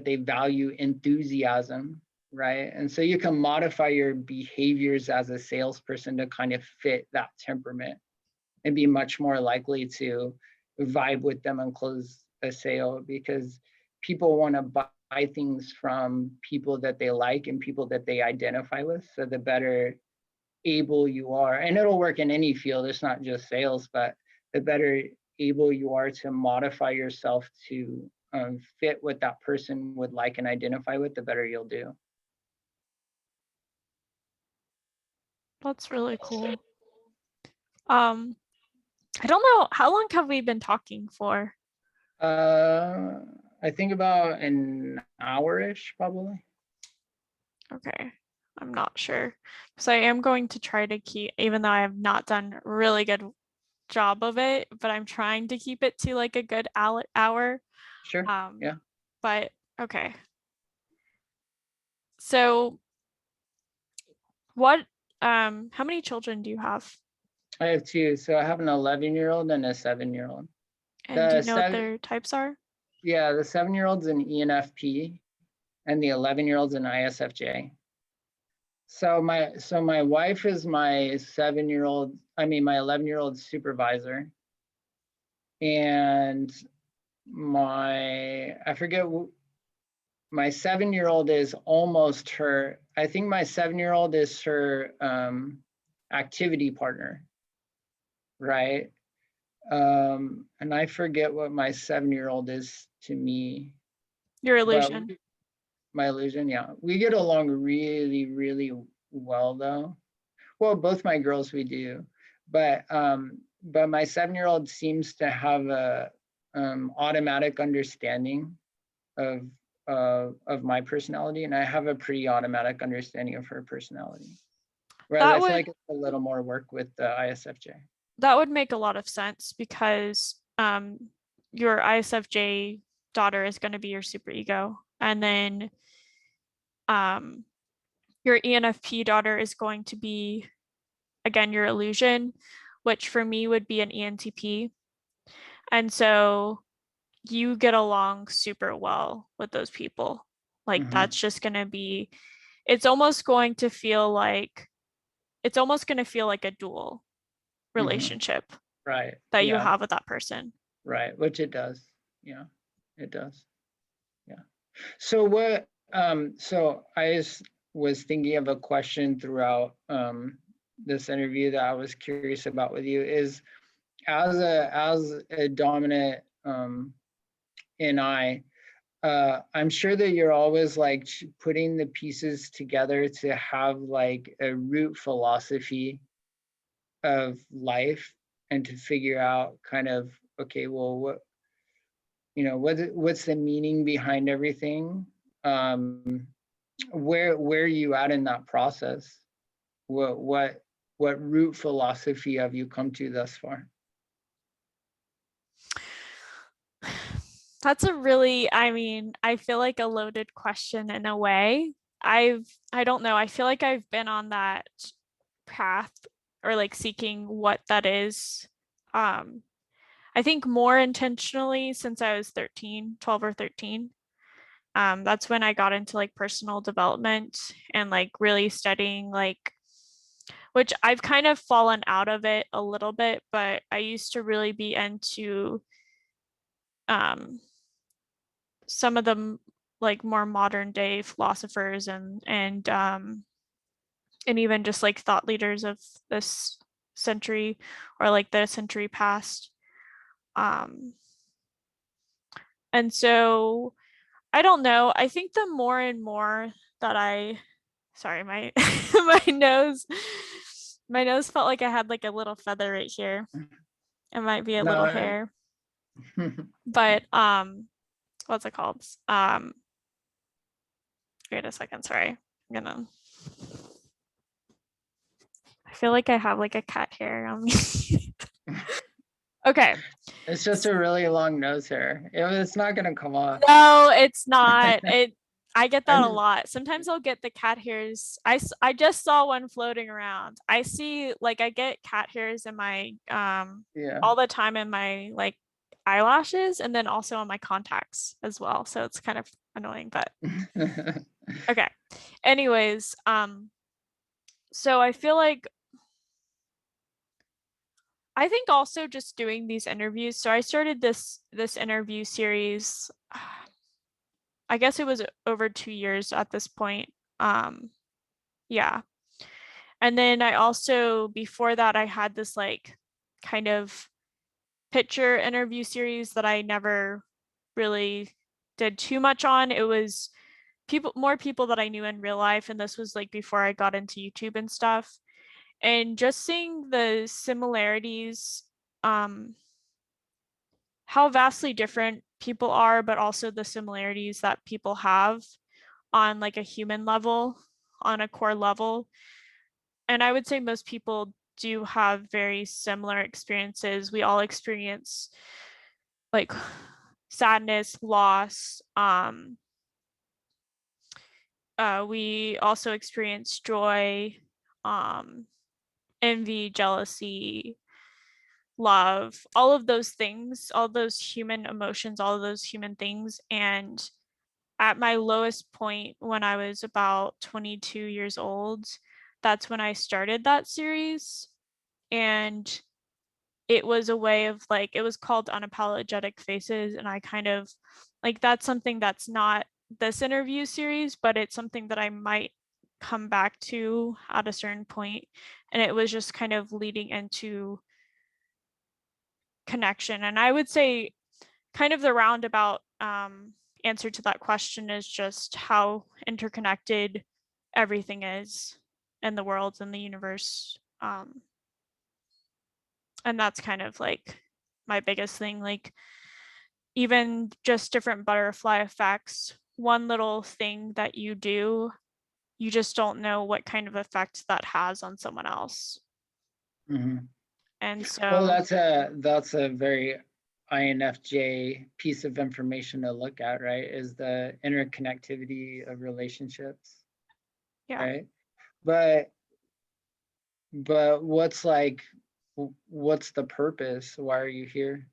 they value enthusiasm, right? And so you can modify your behaviors as a salesperson to kind of fit that temperament, and be much more likely to vibe with them and close a sale, because people want to buy things from people that they like and people that they identify with. So the better able you are, and it'll work in any field, it's not just sales, but the better able you are to modify yourself to fit what that person would like and identify with, the better you'll do. That's really cool. Um, I don't know, how long have we been talking for? Uh, I think about an hour-ish, probably. Okay, I'm not sure. So I am going to try to keep, even though I have not done a really good job of it, but I'm trying to keep it to like a good hour. Sure. Yeah. But okay. So what how many children do you have? I have 2. So I have an 11-year-old and a 7-year-old. And do The you know what seven, their types are? yeah, the 7-year-old's an ENFP, and the 11-year-old's an ISFJ. So my wife is my 7-year-old, I mean my 11-year-old supervisor, and I forget, my 7-year-old is almost her. I think my 7-year-old is her activity partner, right? And I forget what my 7-year-old is to me, Your but illusion. my illusion, yeah, we get along really, really well though. Well, both my girls we do, but my 7-year-old seems to have a automatic understanding of my personality, and I have a pretty automatic understanding of her personality. Whereas That I feel would like it's a little more work with the ISFJ. that would make a lot of sense because your ISFJ daughter is going to be your super ego, and then um your ENFP daughter is going to be again your illusion, which for me would be an ENTP. And so you get along super well with those people. Like Mm-hmm. that's just going to be, it's almost going to feel like, it's almost going to feel like a dual Mm-hmm. relationship Right. that you Yeah. have with that person. Right. Which it does. Yeah. It does. Yeah. So what? So I was thinking of a question throughout this interview that I was curious about with you is, as a dominant NI, I'm sure that you're always like putting the pieces together to have like a root philosophy of life, and to figure out kind of, okay, well, what's the meaning behind everything? Where are you at in that process? What root philosophy have you come to thus far? That's a really, I mean, I feel like a loaded question in a way. I don't know. I feel like I've been on that path, or like seeking what that is. I think more intentionally since I was 13, 12 or 13. That's when I got into like personal development and like really studying, like, which I've kind of fallen out of it a little bit, but I used to really be into some of the like more modern day philosophers and even just like thought leaders of this century, or like the century past. Um, and so I don't know. I think the more and more that sorry, my my nose, my nose felt like I had like a little feather right here. It might be a little No. hair, but what's it called? Wait a second. Sorry, I'm gonna. I feel like I have like a cat hair on me. Okay. It's just a really long nose hair. It's not gonna come off. No, it's not. I get that a I'm lot. Sometimes I'll get the cat hairs. I just saw one floating around. I see, like, I get cat hairs in my yeah. all the time in my like eyelashes, and then also on my contacts as well. So it's kind of annoying, but okay. Anyways, so I feel like, I think also just doing these interviews. So I started this interview series. I guess it was over 2 years at this point. Yeah. And then I also, before that, I had this like kind of picture interview series that I never really did too much on. It was more people that I knew in real life. And this was like before I got into YouTube and stuff. And just seeing the similarities, how vastly different people are, but also the similarities that people have on like a human level, on a core level. And I would say most people do have very similar experiences. We all experience like sadness, loss. We also experience joy, um, envy, jealousy, love, all of those things, all those human emotions, all of those human things. And at my lowest point when I was about 22 years old, that's when I started that series. And it was a way of like, it was called Unapologetic Faces. And I kind of like, that's something that's not this interview series, but it's something that I might come back to at a certain point. And it was just kind of leading into connection. And I would say kind of the roundabout answer to that question is just how interconnected everything is in the world and the universe. And that's kind of like my biggest thing. Like, even just different butterfly effects, one little thing that you do, you just don't know what kind of effect that has on someone else. Mhm. And Well, so, that's a very INFJ piece of information to look at, right? Is the interconnectivity of relationships, yeah. right? But what's like, what's the purpose? Why are you here?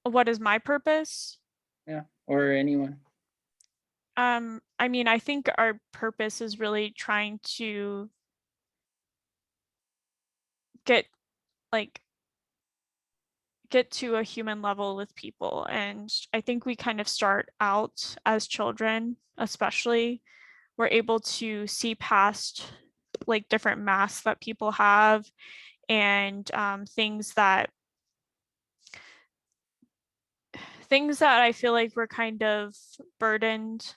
What is my purpose? Yeah, or anyone. I mean, I think our purpose is really trying to get like get to a human level with people. And I think we kind of start out as children, especially, we're able to see past like different masks that people have, and things that I feel like we're kind of burdened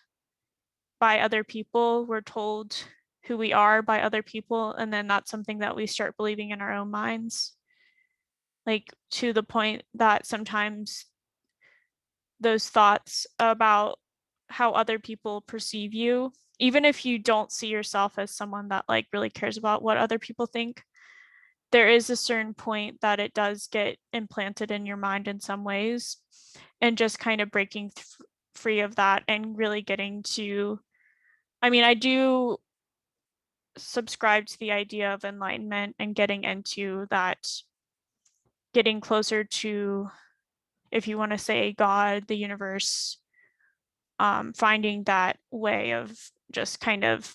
by other people. We're told who we are by other people, and then that's something that we start believing in our own minds, like to the point that sometimes those thoughts about how other people perceive you, even if you don't see yourself as someone that like really cares about what other people think, there is a certain point that it does get implanted in your mind in some ways, and just kind of breaking free of that and really getting to, I mean, I do subscribe to the idea of enlightenment and getting into that, getting closer to, if you want to say God, the universe, finding that way of just kind of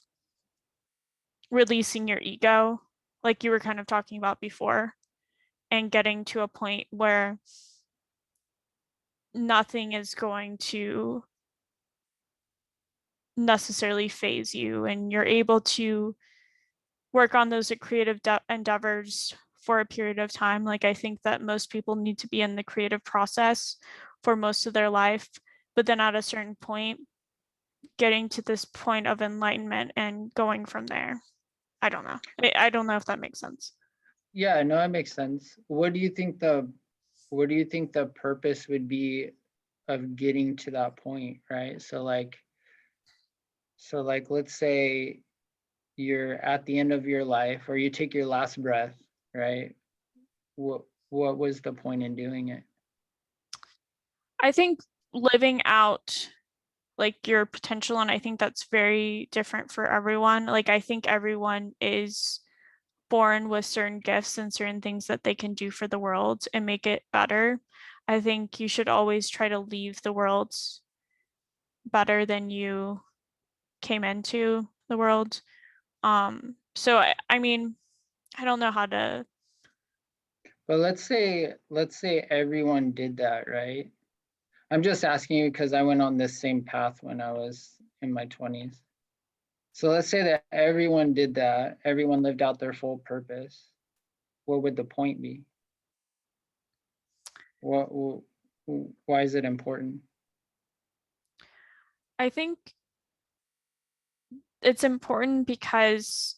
releasing your ego, like you were kind of talking about before, and getting to a point where nothing is going to necessarily phase you, and you're able to work on those creative endeavors for a period of time. Like I think that most people need to be in the creative process for most of their life, but then at a certain point, getting to this point of enlightenment and going from there. I don't know. I don't know if that makes sense. Yeah, no, it makes sense. What do you think the purpose would be of getting to that point, right? So like let's say you're at the end of your life or you take your last breath, right? What was the point in doing it? I think living out like your potential, and I think that's very different for everyone. Like I think everyone is born with certain gifts and certain things that they can do for the world and make it better. I think you should always try to leave the world better than you came into the world. So I mean, I don't know how to. But let's say everyone did that, right? I'm just asking you because I went on this same path when I was in my 20s. So let's say that everyone did that, everyone lived out their full purpose. What would the point be? What, why is it important? I think it's important because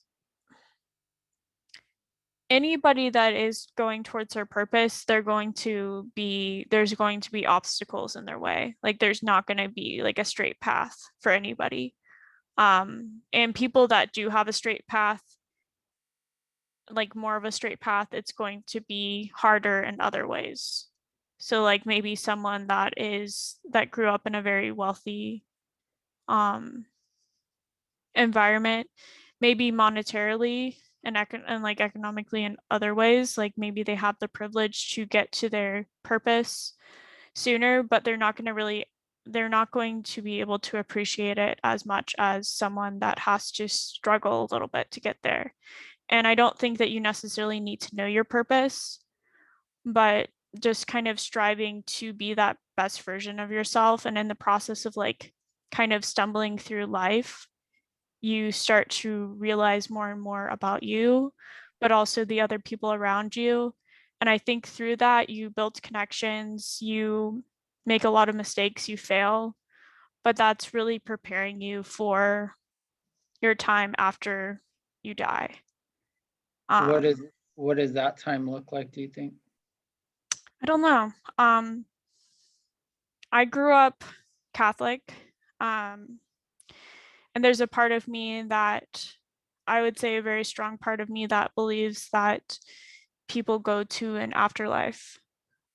anybody that is going towards their purpose, there's going to be obstacles in their way. Like there's not going to be like a straight path for anybody. And people that do have a straight path, like more of a straight path, it's going to be harder in other ways. So like maybe someone that grew up in a very wealthy um environment, maybe monetarily and like economically in other ways, like maybe they have the privilege to get to their purpose sooner, but they're not going to be able to appreciate it as much as someone that has to struggle a little bit to get there. And I don't think that you necessarily need to know your purpose, but just kind of striving to be that best version of yourself. And in the process of like kind of stumbling through life, you start to realize more and more about you, but also the other people around you. And I think through that, you build connections, you make a lot of mistakes, you fail, but that's really preparing you for your time after you die. What is Um, what does that time look like, do you think? I don't know. I grew up Catholic, um, and there's a part of me that I would say a very strong part of me that believes that people go to an afterlife.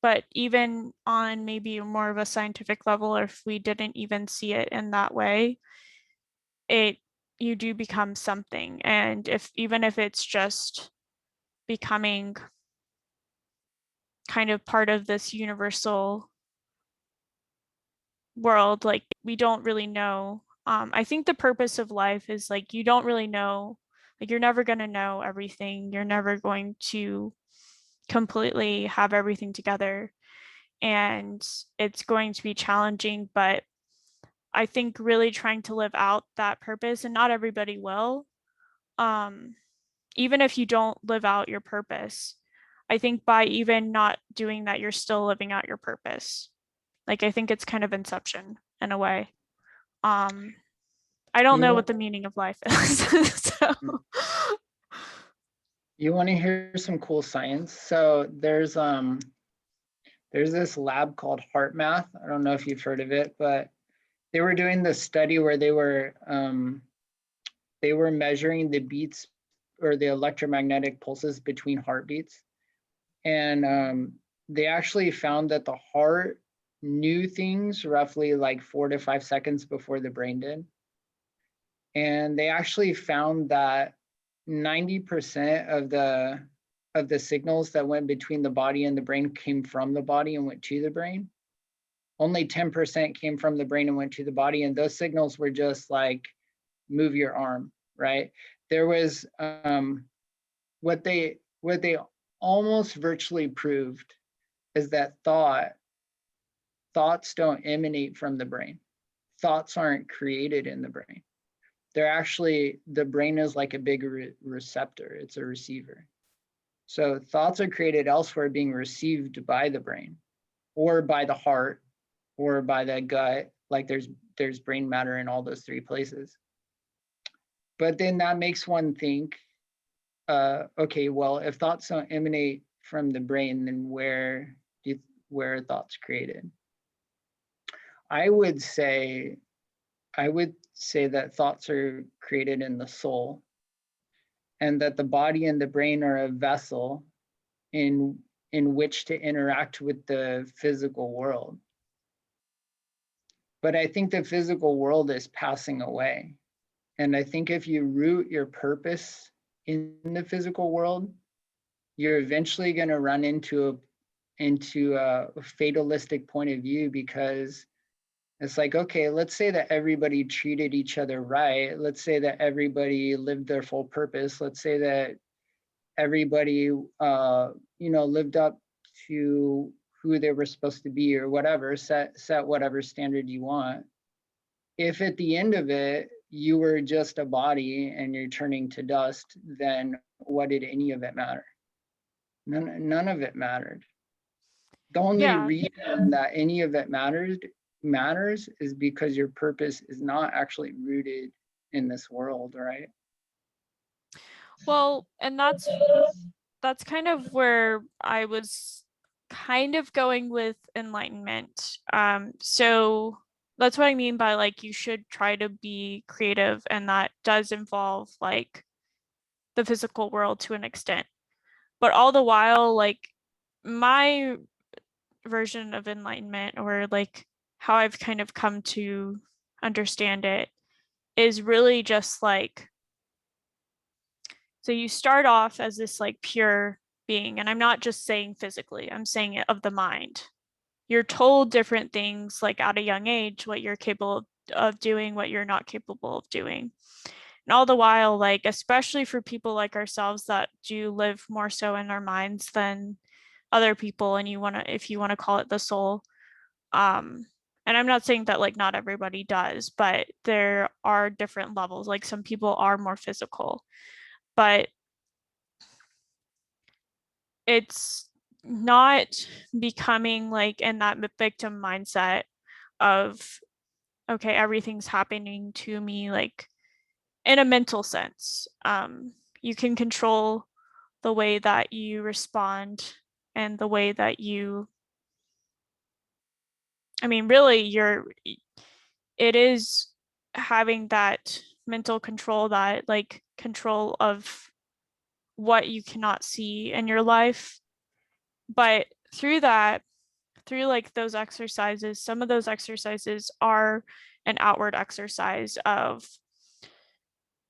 But even on maybe more of a scientific level, or if we didn't even see it in that way, it you do become something. And if even if it's just becoming kind of part of this universal world, like we don't really know. I think the purpose of life is like you don't really know, like you're never going to know everything. You're never going to completely have everything together. And it's going to be challenging, but I think really trying to live out that purpose, and not everybody will. Um, even if you don't live out your purpose. I think by even not doing that, you're still living out your purpose. Like, I think it's kind of inception in a way. I don't know You what the meaning of life is. So you want to hear some cool science? So there's this lab called Heart Math. I don't know if you've heard of it, but they were doing this study where they were measuring the beats or the electromagnetic pulses between heartbeats. And they actually found that the heart knew things roughly like 4 to 5 seconds before the brain did. And they actually found that 90% of the signals that went between the body and the brain came from the body and went to the brain. Only 10% came from the brain and went to the body, and those signals were just like move your arm, right? There was what they almost virtually proved is that thoughts don't emanate from the brain. Thoughts aren't created in the brain. They're actually, the brain is like a big receptor. It's a receiver. So thoughts are created elsewhere, being received by the brain or by the heart or by the gut. Like there's brain matter in all those three places. But then that makes one think, okay, well, if thoughts don't emanate from the brain, then where are thoughts created? I would say that thoughts are created in the soul, and that the body and the brain are a vessel in which to interact with the physical world. But I think the physical world is passing away. And I think if you root your purpose in the physical world, you're eventually going to run into a fatalistic point of view, because it's like, okay, let's say that everybody treated each other right. Let's say that everybody lived their full purpose. Let's say that everybody, lived up to who they were supposed to be, or whatever, set whatever standard you want. If at the end of it, you were just a body and you're turning to dust, then what did any of it matter? None of it mattered. The only yeah. reason that any of it matters is because your purpose is not actually rooted in this world, right? Well, and that's kind of where I was kind of going with enlightenment. So that's what I mean by like you should try to be creative, and that does involve like the physical world to an extent. But all the while, like my version of enlightenment, or like how I've kind of come to understand it, is really just like, so you start off as this like pure being, and I'm not just saying physically, I'm saying it of the mind. You're told different things like at a young age, what you're capable of doing, what you're not capable of doing. And all the while, like, especially for people like ourselves that do live more so in our minds than other people, and if you want to call it the soul, and I'm not saying that like not everybody does, but there are different levels. Like some people are more physical, but it's not becoming like in that victim mindset of, okay, everything's happening to me, like in a mental sense. You can control the way that you respond and the way that you, I mean, really, it is having that mental control, that like control of what you cannot see in your life. But through that, through like those exercises, some of those exercises are an outward exercise of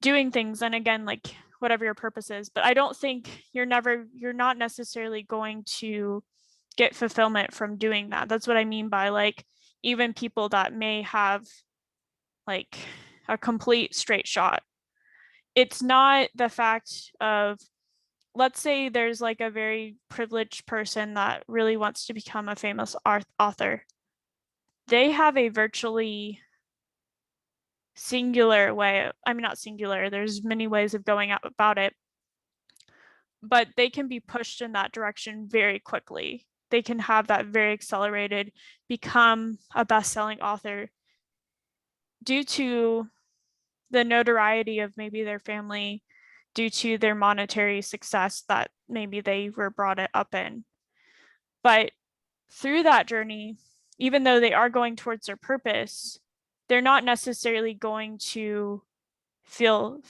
doing things. And again, like whatever your purpose is, but I don't think you're not necessarily going to get fulfillment from doing that. That's what I mean by like, even people that may have like a complete straight shot, it's not the fact of, let's say there's like a very privileged person that really wants to become a famous author. They have a virtually singular way, I mean, not singular, there's many ways of going out about it, but they can be pushed in that direction very quickly. They can have that very accelerated, become a best-selling author due to the notoriety of maybe their family, due to their monetary success that maybe they were brought up in. But through that journey, even though they are going towards their purpose, they're not necessarily going to feel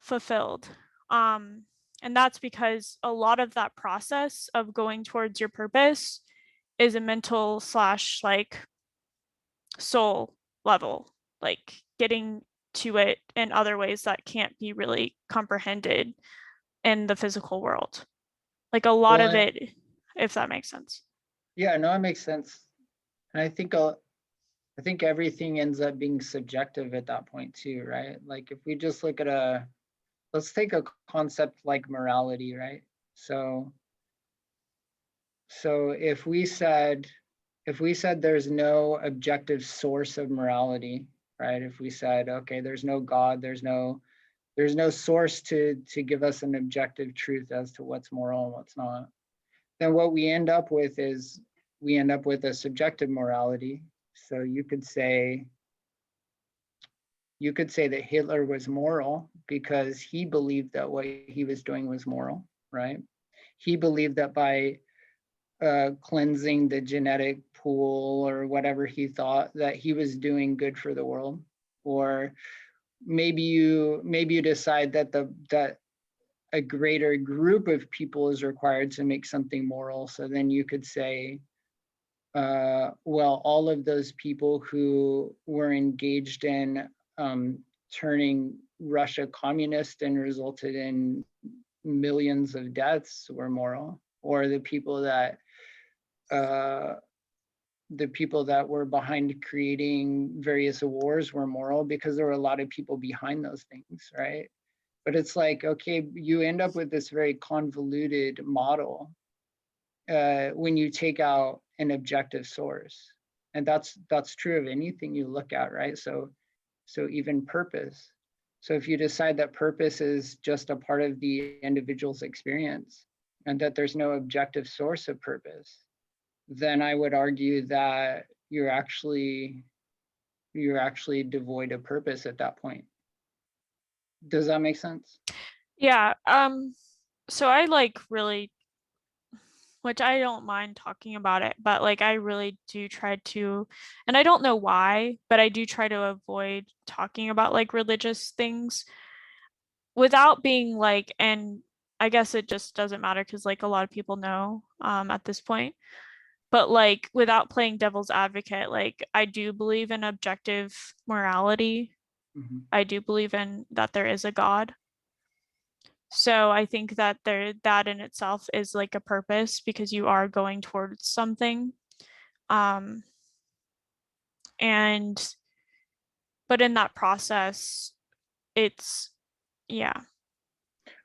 fulfilled. And that's because a lot of that process of going towards your purpose is a mental slash like soul level, like getting to it in other ways that can't be really comprehended in the physical world. Like a lot of Well, it, if that makes sense. yeah, no, it makes sense. And I think everything ends up being subjective at that point too, right? Like if we just look at let's take a concept like morality, right? So if we said there's no objective source of morality, right? If we said, okay, there's no God, there's no source to give us an objective truth as to what's moral and what's not, then what we end up with is we end up with a subjective morality. So you could say that Hitler was moral because he believed that what he was doing was moral, right? He believed that by cleansing the genetic pool or whatever he thought that he was doing good for the world. Or maybe you decide that that a greater group of people is required to make something moral. So then you could say, well, all of those people who were engaged in turning Russia communist and resulted in millions of deaths were moral, or uh, the people that were behind creating various wars were moral because there were a lot of people behind those things, right? But it's like, okay, you end up with this very convoluted model when you take out an objective source. And that's true of anything you look at, right? So even purpose. So if you decide that purpose is just a part of the individual's experience and that there's no objective source of purpose, then I would argue that you're actually devoid of purpose at that point. Does that make sense? Yeah. So I like really, which I don't mind talking about it, but like I really do try to, and I don't know why, but I do try to avoid talking about like religious things without being like, and I guess it just doesn't matter because like a lot of people know at this point, but like without playing devil's advocate, like I do believe in objective morality. Mm-hmm. I do believe in that there is a God. So I think that that in itself is like a purpose because you are going towards something. Um, and but in that process, it's yeah.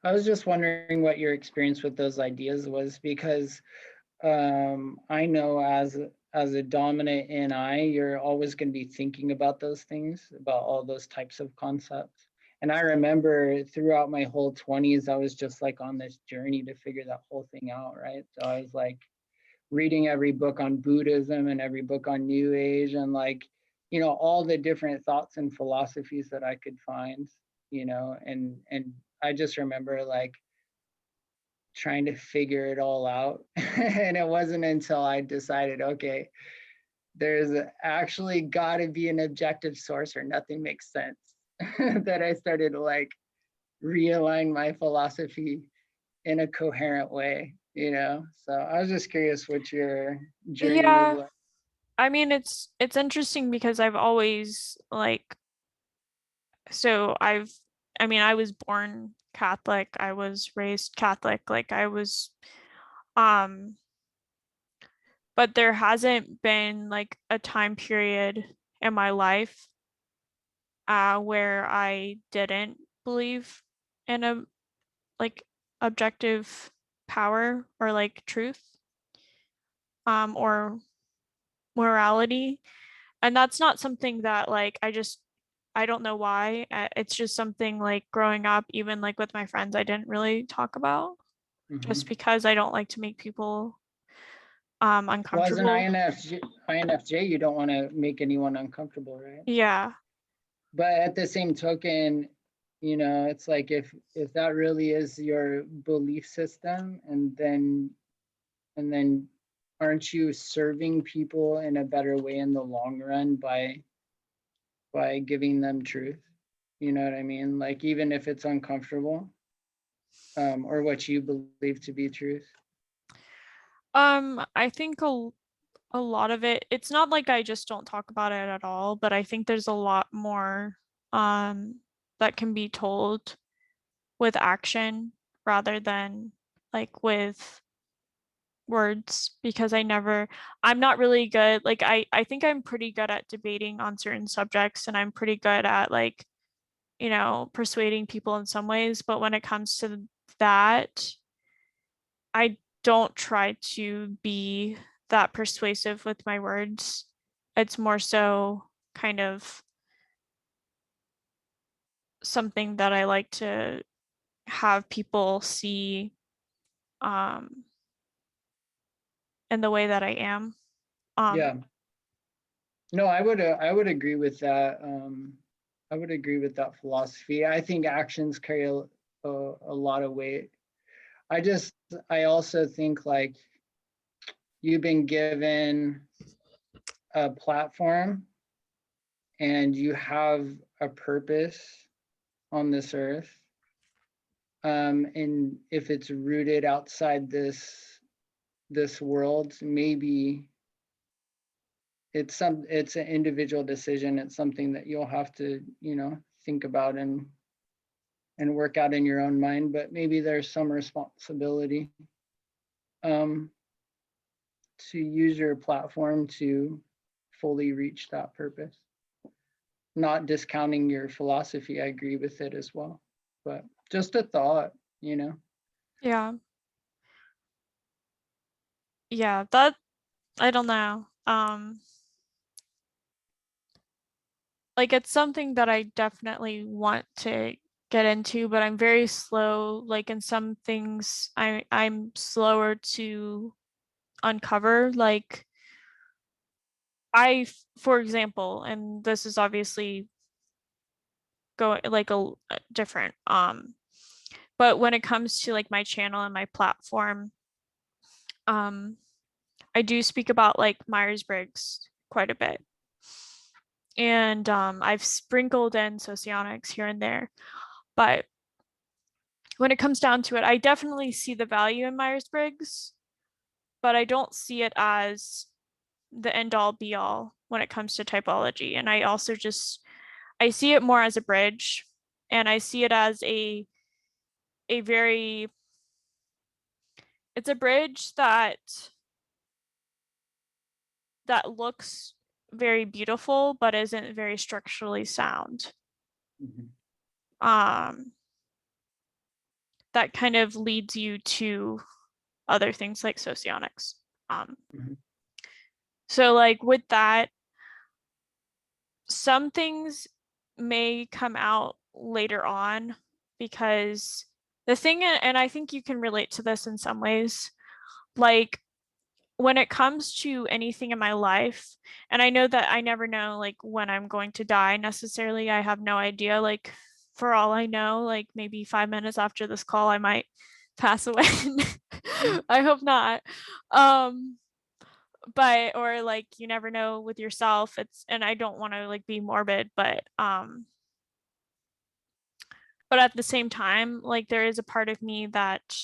I was just wondering what your experience with those ideas was, because I know as a dominant NI, you're always going to be thinking about those things, about all those types of concepts. And I remember throughout my whole 20s, I was just like on this journey to figure that whole thing out, right? So I was like reading every book on Buddhism and every book on New Age and like, all the different thoughts and philosophies that I could find, and I just remember like trying to figure it all out. And it wasn't until I decided, okay, there's actually got to be an objective source or nothing makes sense, that I started to like realign my philosophy in a coherent way, So I was just curious what your journey was Yeah, like. I mean it's interesting because I've always like so I mean I was born Catholic, I was raised Catholic, like I was um but there hasn't been like a time period in my life where I didn't believe in a like objective power or like truth or morality. And that's not something that like I just I don't know why. It's just something like growing up, even like with my friends, I didn't really talk about just Mhm. because I don't like to make people Well, as an uncomfortable. INFJ, you don't want to make anyone uncomfortable, right? Yeah. But at the same token, it's like if that really is your belief system, and then aren't you serving people in a better way in the long run by giving them truth? You know what I mean? Like even if it's uncomfortable, or what you believe to be truth. I think a lot of it, it's not like I just don't talk about it at all, but I think there's a lot more that can be told with action rather than like with words because I'm not really good. Like I think I'm pretty good at debating on certain subjects and I'm pretty good at like, persuading people in some ways, but when it comes to that, I don't try to be that persuasive with my words. It's more so kind of something that I like to have people see um in the way that I am. Um Yeah. No, I would agree with that. I would agree with that philosophy. I think actions carry a lot of weight. I also think like you've been given a platform and you have a purpose on this earth. And if it's rooted outside this world, maybe it's an individual decision. It's something that you'll have to, think about and work out in your own mind, but maybe there's some responsibility um, to use your platform to fully reach that purpose. Not discounting your philosophy, I agree with it as well, but just a thought. yeah. Yeah, that I don't know. Like it's something that I definitely want to get into, but I'm very slow. Like in some things I'm slower to uncover. Like for example, and this is obviously going like a different but when it comes to like my channel and my platform, um I do speak about like Myers-Briggs quite a bit. And I've sprinkled in socionics here and there. But when it comes down to it, I definitely see the value in Myers-Briggs, but I don't see it as the end all be all when it comes to typology. And I see it more as a bridge, and I see it as a very it's a bridge that looks very beautiful but isn't very structurally sound. Mhm. Um, that kind of leads you to other things like socionics. Um, Mhm. so like with that, some things may come out later on because the thing, and I think you can relate to this in some ways, like when it comes to anything in my life, and I know that I never know like when I'm going to die necessarily. I have no idea. Like for all I know, like maybe 5 minutes after this call, I might pass away. Mhm. I hope not. Um, but or like you never know with yourself. And I don't want to like be morbid, but at the same time, like there is a part of me that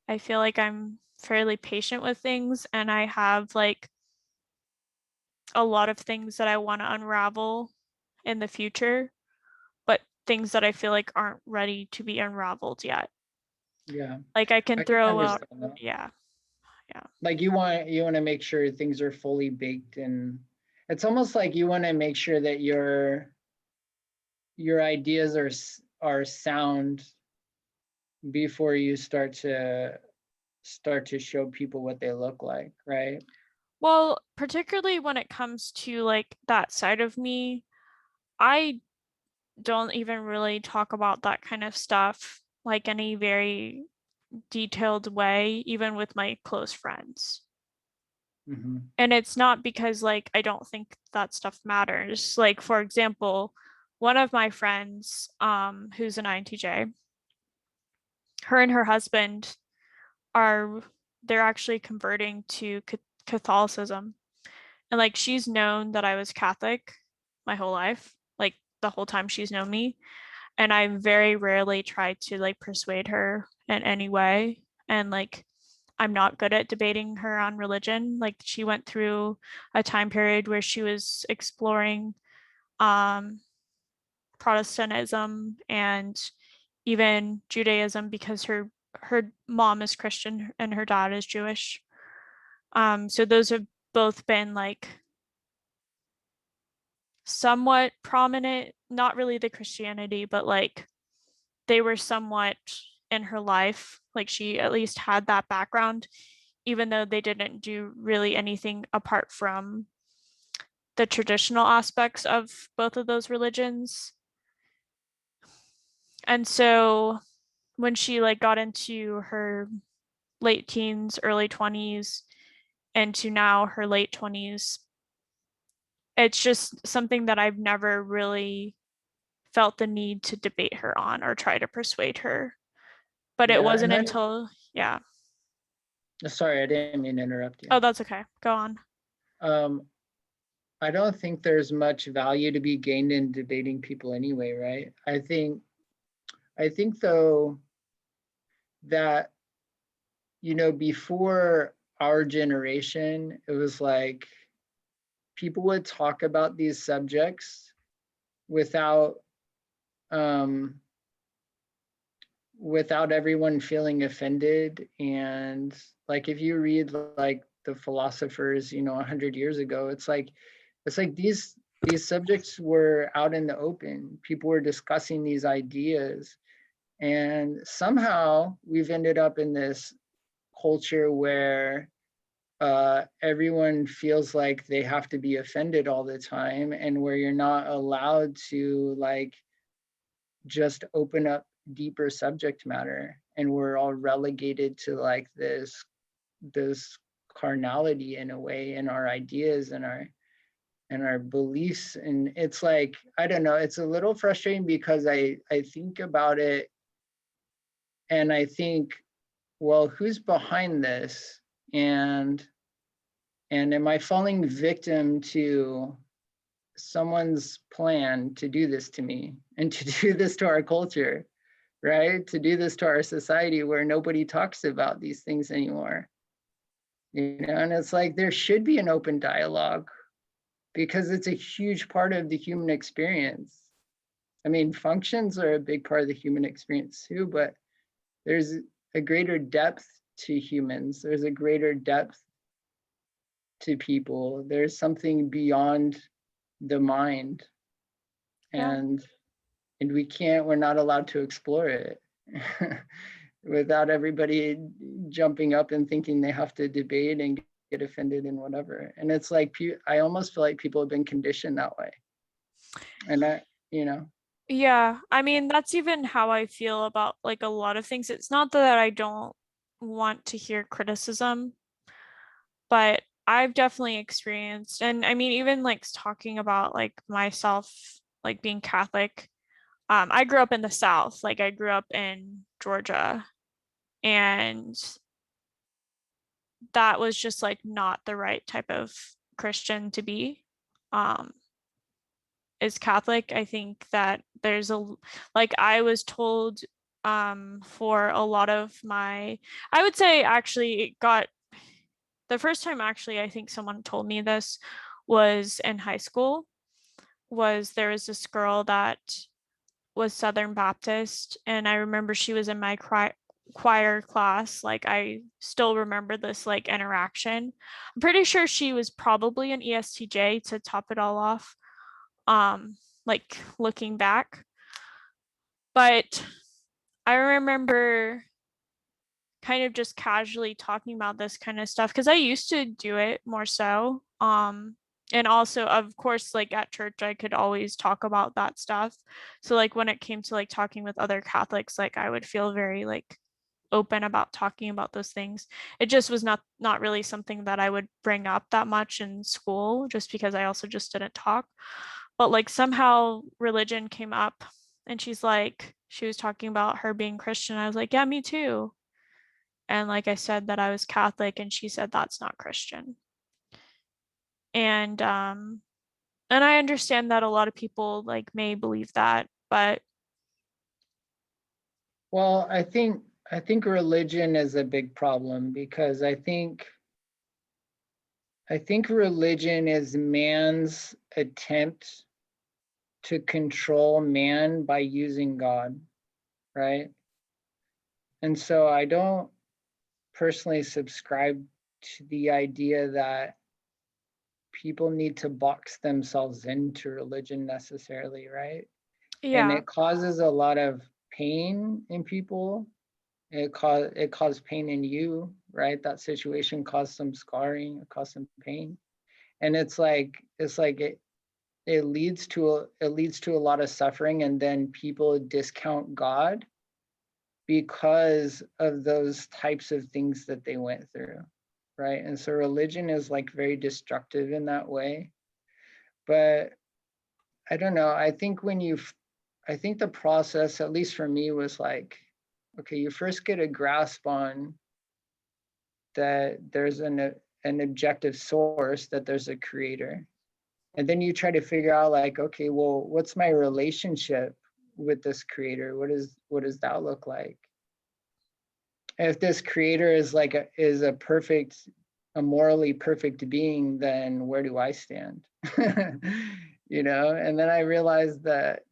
I feel like I'm fairly patient with things and I have like a lot of things that I want to unravel in the future, but things that I feel like aren't ready to be unraveled yet. Yeah, Like I can I can throw out, understand that. yeah, yeah. Like you want to make sure things are fully baked, and it's almost like you want to make sure that your ideas are sound before you start to show people what they look like, right? Well, particularly when it comes to like that side of me, I don't even really talk about that kind of stuff like any very detailed way, even with my close friends. Mm-hmm. And it's not because like I don't think that stuff matters. Like for example, one of my friends who's an INTJ, her and her husband are they're actually converting to Catholicism. And like she's known that I was Catholic my whole life, like the whole time she's known me. And I very rarely try to like persuade her in any way. And like I'm not good at debating her on religion. Like she went through a time period where she was exploring um, Protestantism and even Judaism because her mom is Christian and her dad is Jewish. So those have both been like somewhat prominent, not really the Christianity, but like they were somewhat in her life. Like she at least had that background, even though they didn't do really anything apart from the traditional aspects of both of those religions. And so when she like got into her late teens, early 20s, and to now her late 20s, it's just something that I've never really felt the need to debate her on or try to persuade her. But it Yeah, and wasn't then until, yeah. sorry, I didn't mean to interrupt you. Oh, that's okay. Go on. Um, I don't think there's much value to be gained in debating people anyway, right? I think though that, before our generation, it was like people would talk about these subjects without um without everyone feeling offended. And like if you read like the philosophers 100 years ago, it's like these subjects were out in the open. People were discussing these ideas, and somehow we've ended up in this culture where everyone feels like they have to be offended all the time, and where you're not allowed to like just open up deeper subject matter, and we're all relegated to like this carnality in a way, in our ideas and our beliefs. And it's like, I don't know, it's a little frustrating because I think about it and I think, well, who's behind this? And am I falling victim to someone's plan to do this to me and to do this to our culture, right? To do this to our society where nobody talks about these things anymore. And it's like there should be an open dialogue because it's a huge part of the human experience. I mean, functions are a big part of the human experience too, but there's a greater depth to humans. There's a greater depth to people. There's something beyond the mind, Yeah. and we're not allowed to explore it without everybody jumping up and thinking they have to debate and get offended and whatever. And it's like, I almost feel like people have been conditioned that way. And Yeah. I mean, that's even how I feel about like a lot of things. It's not that I don't want to hear criticism, but I've definitely experienced, and I mean, even like talking about like myself, like being Catholic, I grew up in the South, like I grew up in Georgia, and that was just like not the right type of Christian to be. Um, is Catholic. I think that there's a like I was told for a lot of my I would say actually it got the first time actually I think someone told me this was in high school was there was this girl that was Southern Baptist, and I remember she was in my choir class. Like I still remember this like interaction. I'm pretty sure she was probably an ESTJ to top it all off. Like looking back. But I remember kind of just casually talking about this kind of stuff because I used to do it more so. And also, of course, like at church, I could always talk about that stuff. So like when it came to like talking with other Catholics, like I would feel very like open about talking about those things. It just was not really something that I would bring up that much in school, just because I also just didn't talk. But like somehow religion came up, and she was talking about her being Christian. I was like, yeah, me too. And like I said that I was Catholic, and she said that's not Christian. And I understand that a lot of people like may believe that, but Well, I think religion is a big problem because I think religion is man's attempt to control man by using God, right? And so I don't personally subscribe to the idea that people need to box themselves into religion necessarily, right? And yeah, it causes a lot of pain in people. It caused pain in you, right? That situation caused some scarring, it caused some pain. And it's like it leads to a lot of suffering, and then people discount God because of those types of things that they went through, right? And so religion is like very destructive in that way. But I don't know. I think the process, at least for me, was like, okay, you first get a grasp on that there's an objective source, that there's a creator. And then you try to figure out like, okay, well, what's my relationship with this creator? What does that look like? If this creator is like a morally perfect being, then where do I stand? And then I realized that,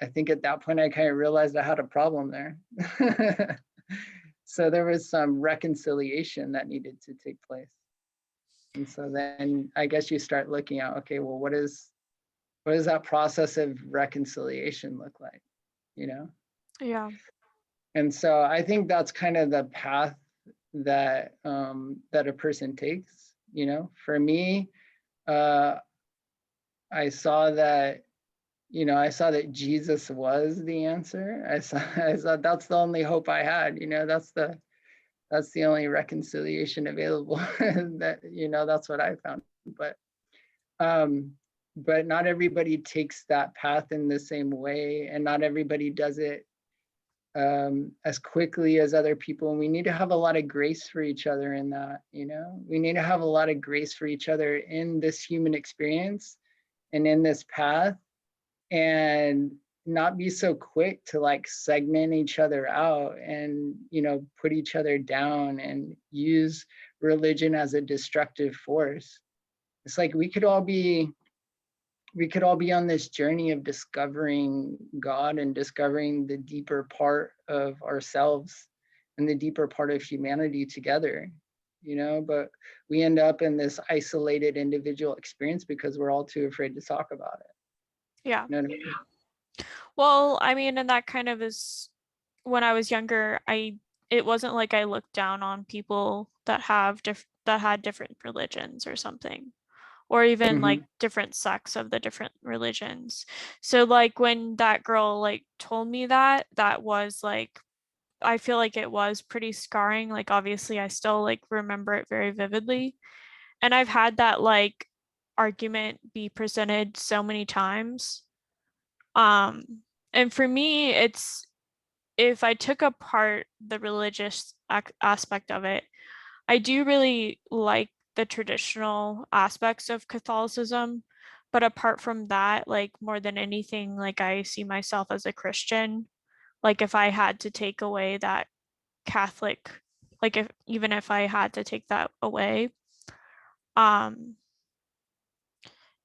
I think at that point I kind of realized I had a problem there. So there was some reconciliation that needed to take place. And so then I guess you start looking at, okay, well, what does that process of reconciliation look like? You know? yeah, And so I think that's kind of the path that a person takes. For me, uh, I saw that I saw that Jesus was the answer. I saw that's the only hope I had. That's the only reconciliation available. That's what I found. But um, but not everybody takes that path in the same way, and not everybody does it as quickly as other people. And we need to have a lot of grace for each other in that. We need to have a lot of grace for each other in this human experience and in this path, and not be so quick to like segment each other out and put each other down and use religion as a destructive force. It's like we could all be on this journey of discovering God and discovering the deeper part of ourselves and the deeper part of humanity together, but we end up in this isolated individual experience because we're all too afraid to talk about it. yeah. You know what I mean? Well, I mean, and that kind of is when I was younger, it wasn't like I looked down on people that had different religions or something, or even like Mm-hmm. different sects of the different religions. So like when that girl like told me that, that was like I feel like it was pretty scarring. Like obviously I still like remember it very vividly. And I've had that like argument be presented so many times. Um and for me it's if I took apart the religious aspect of it, I do really like the traditional aspects of Catholicism. But apart from that, like more than anything, like I see myself as a Christian. Like if I had to take away that Catholic, like if even if I had to take that away. Um,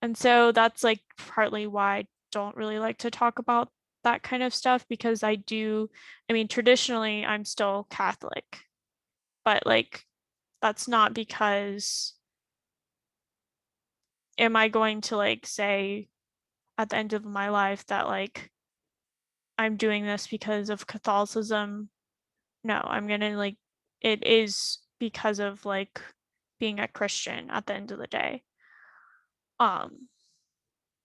and so that's like partly why I don't really like to talk about that kind of stuff because I mean, traditionally I'm still Catholic, but like that's not because am I going to like say at the end of my life that like I'm doing this because of Catholicism? No, I'm gonna like it is because of like being a Christian at the end of the day.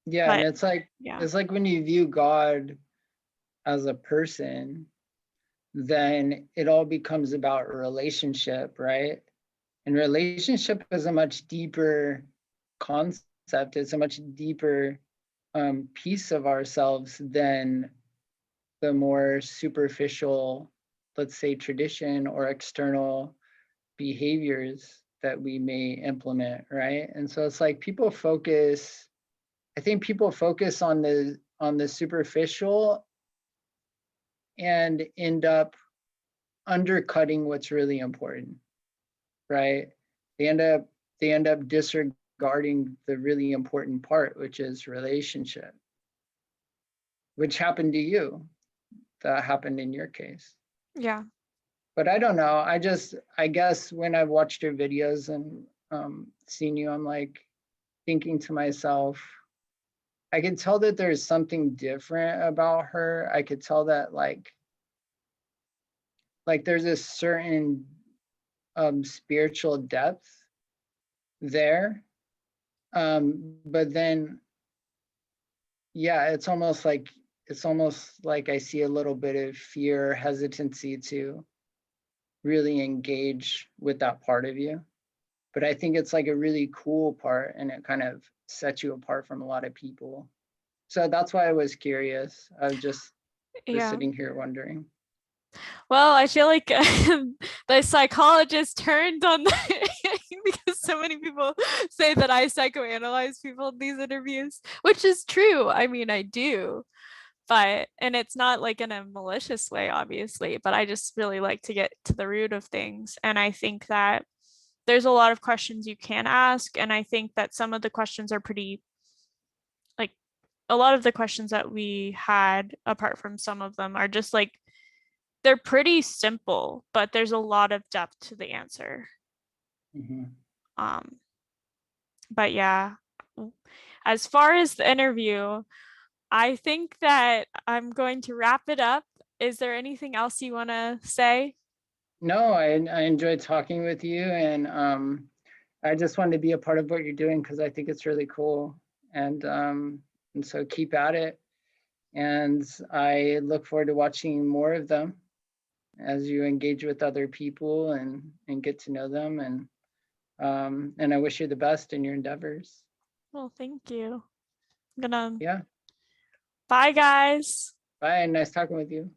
Yeah, and But it's like yeah, it's like when you view God as a person, then it all becomes about a relationship, right? And relationship is a much deeper concept. It's a much deeper piece of ourselves than the more superficial, let's say, tradition or external behaviors that we may implement, right? And so it's like I think people focus on the superficial and end up undercutting what's really important, right? They end up disregarding the really important part, which is relationship, which happened to you. That happened in your case. yeah, But I don't know. I guess when I've watched your videos and seen you, I'm like thinking to myself, I could tell that there's something different about her. I could tell that there's a certain spiritual depth there. But then, yeah, it's almost like I see a little bit of fear, hesitancy to really engage with that part of you. But I think it's like a really cool part, and it kind of sets you apart from a lot of people. So that's why I was curious. I just was yeah. sitting here wondering. Well, I feel like the psychologist turned on because so many people say that I psychoanalyze people in these interviews, which is true. I mean, I do, and it's not like in a malicious way, obviously, but I just really like to get to the root of things. And I think that there's a lot of questions you can ask. And I think that some of the questions are pretty, like, a lot of the questions that we had, apart from some of them, are just like, they're pretty simple, but there's a lot of depth to the answer. Mhm. Um, but yeah, as far as the interview, I think that I'm going to wrap it up. Is there anything else you want to say? No, I enjoyed talking with you, and I just wanted to be a part of what you're doing because I think it's really cool. And so keep at it. And I look forward to watching more of them as you engage with other people and get to know them. And I wish you the best in your endeavors. Well, thank you. I'm gonna Yeah. bye, guys. Bye. Nice talking with you.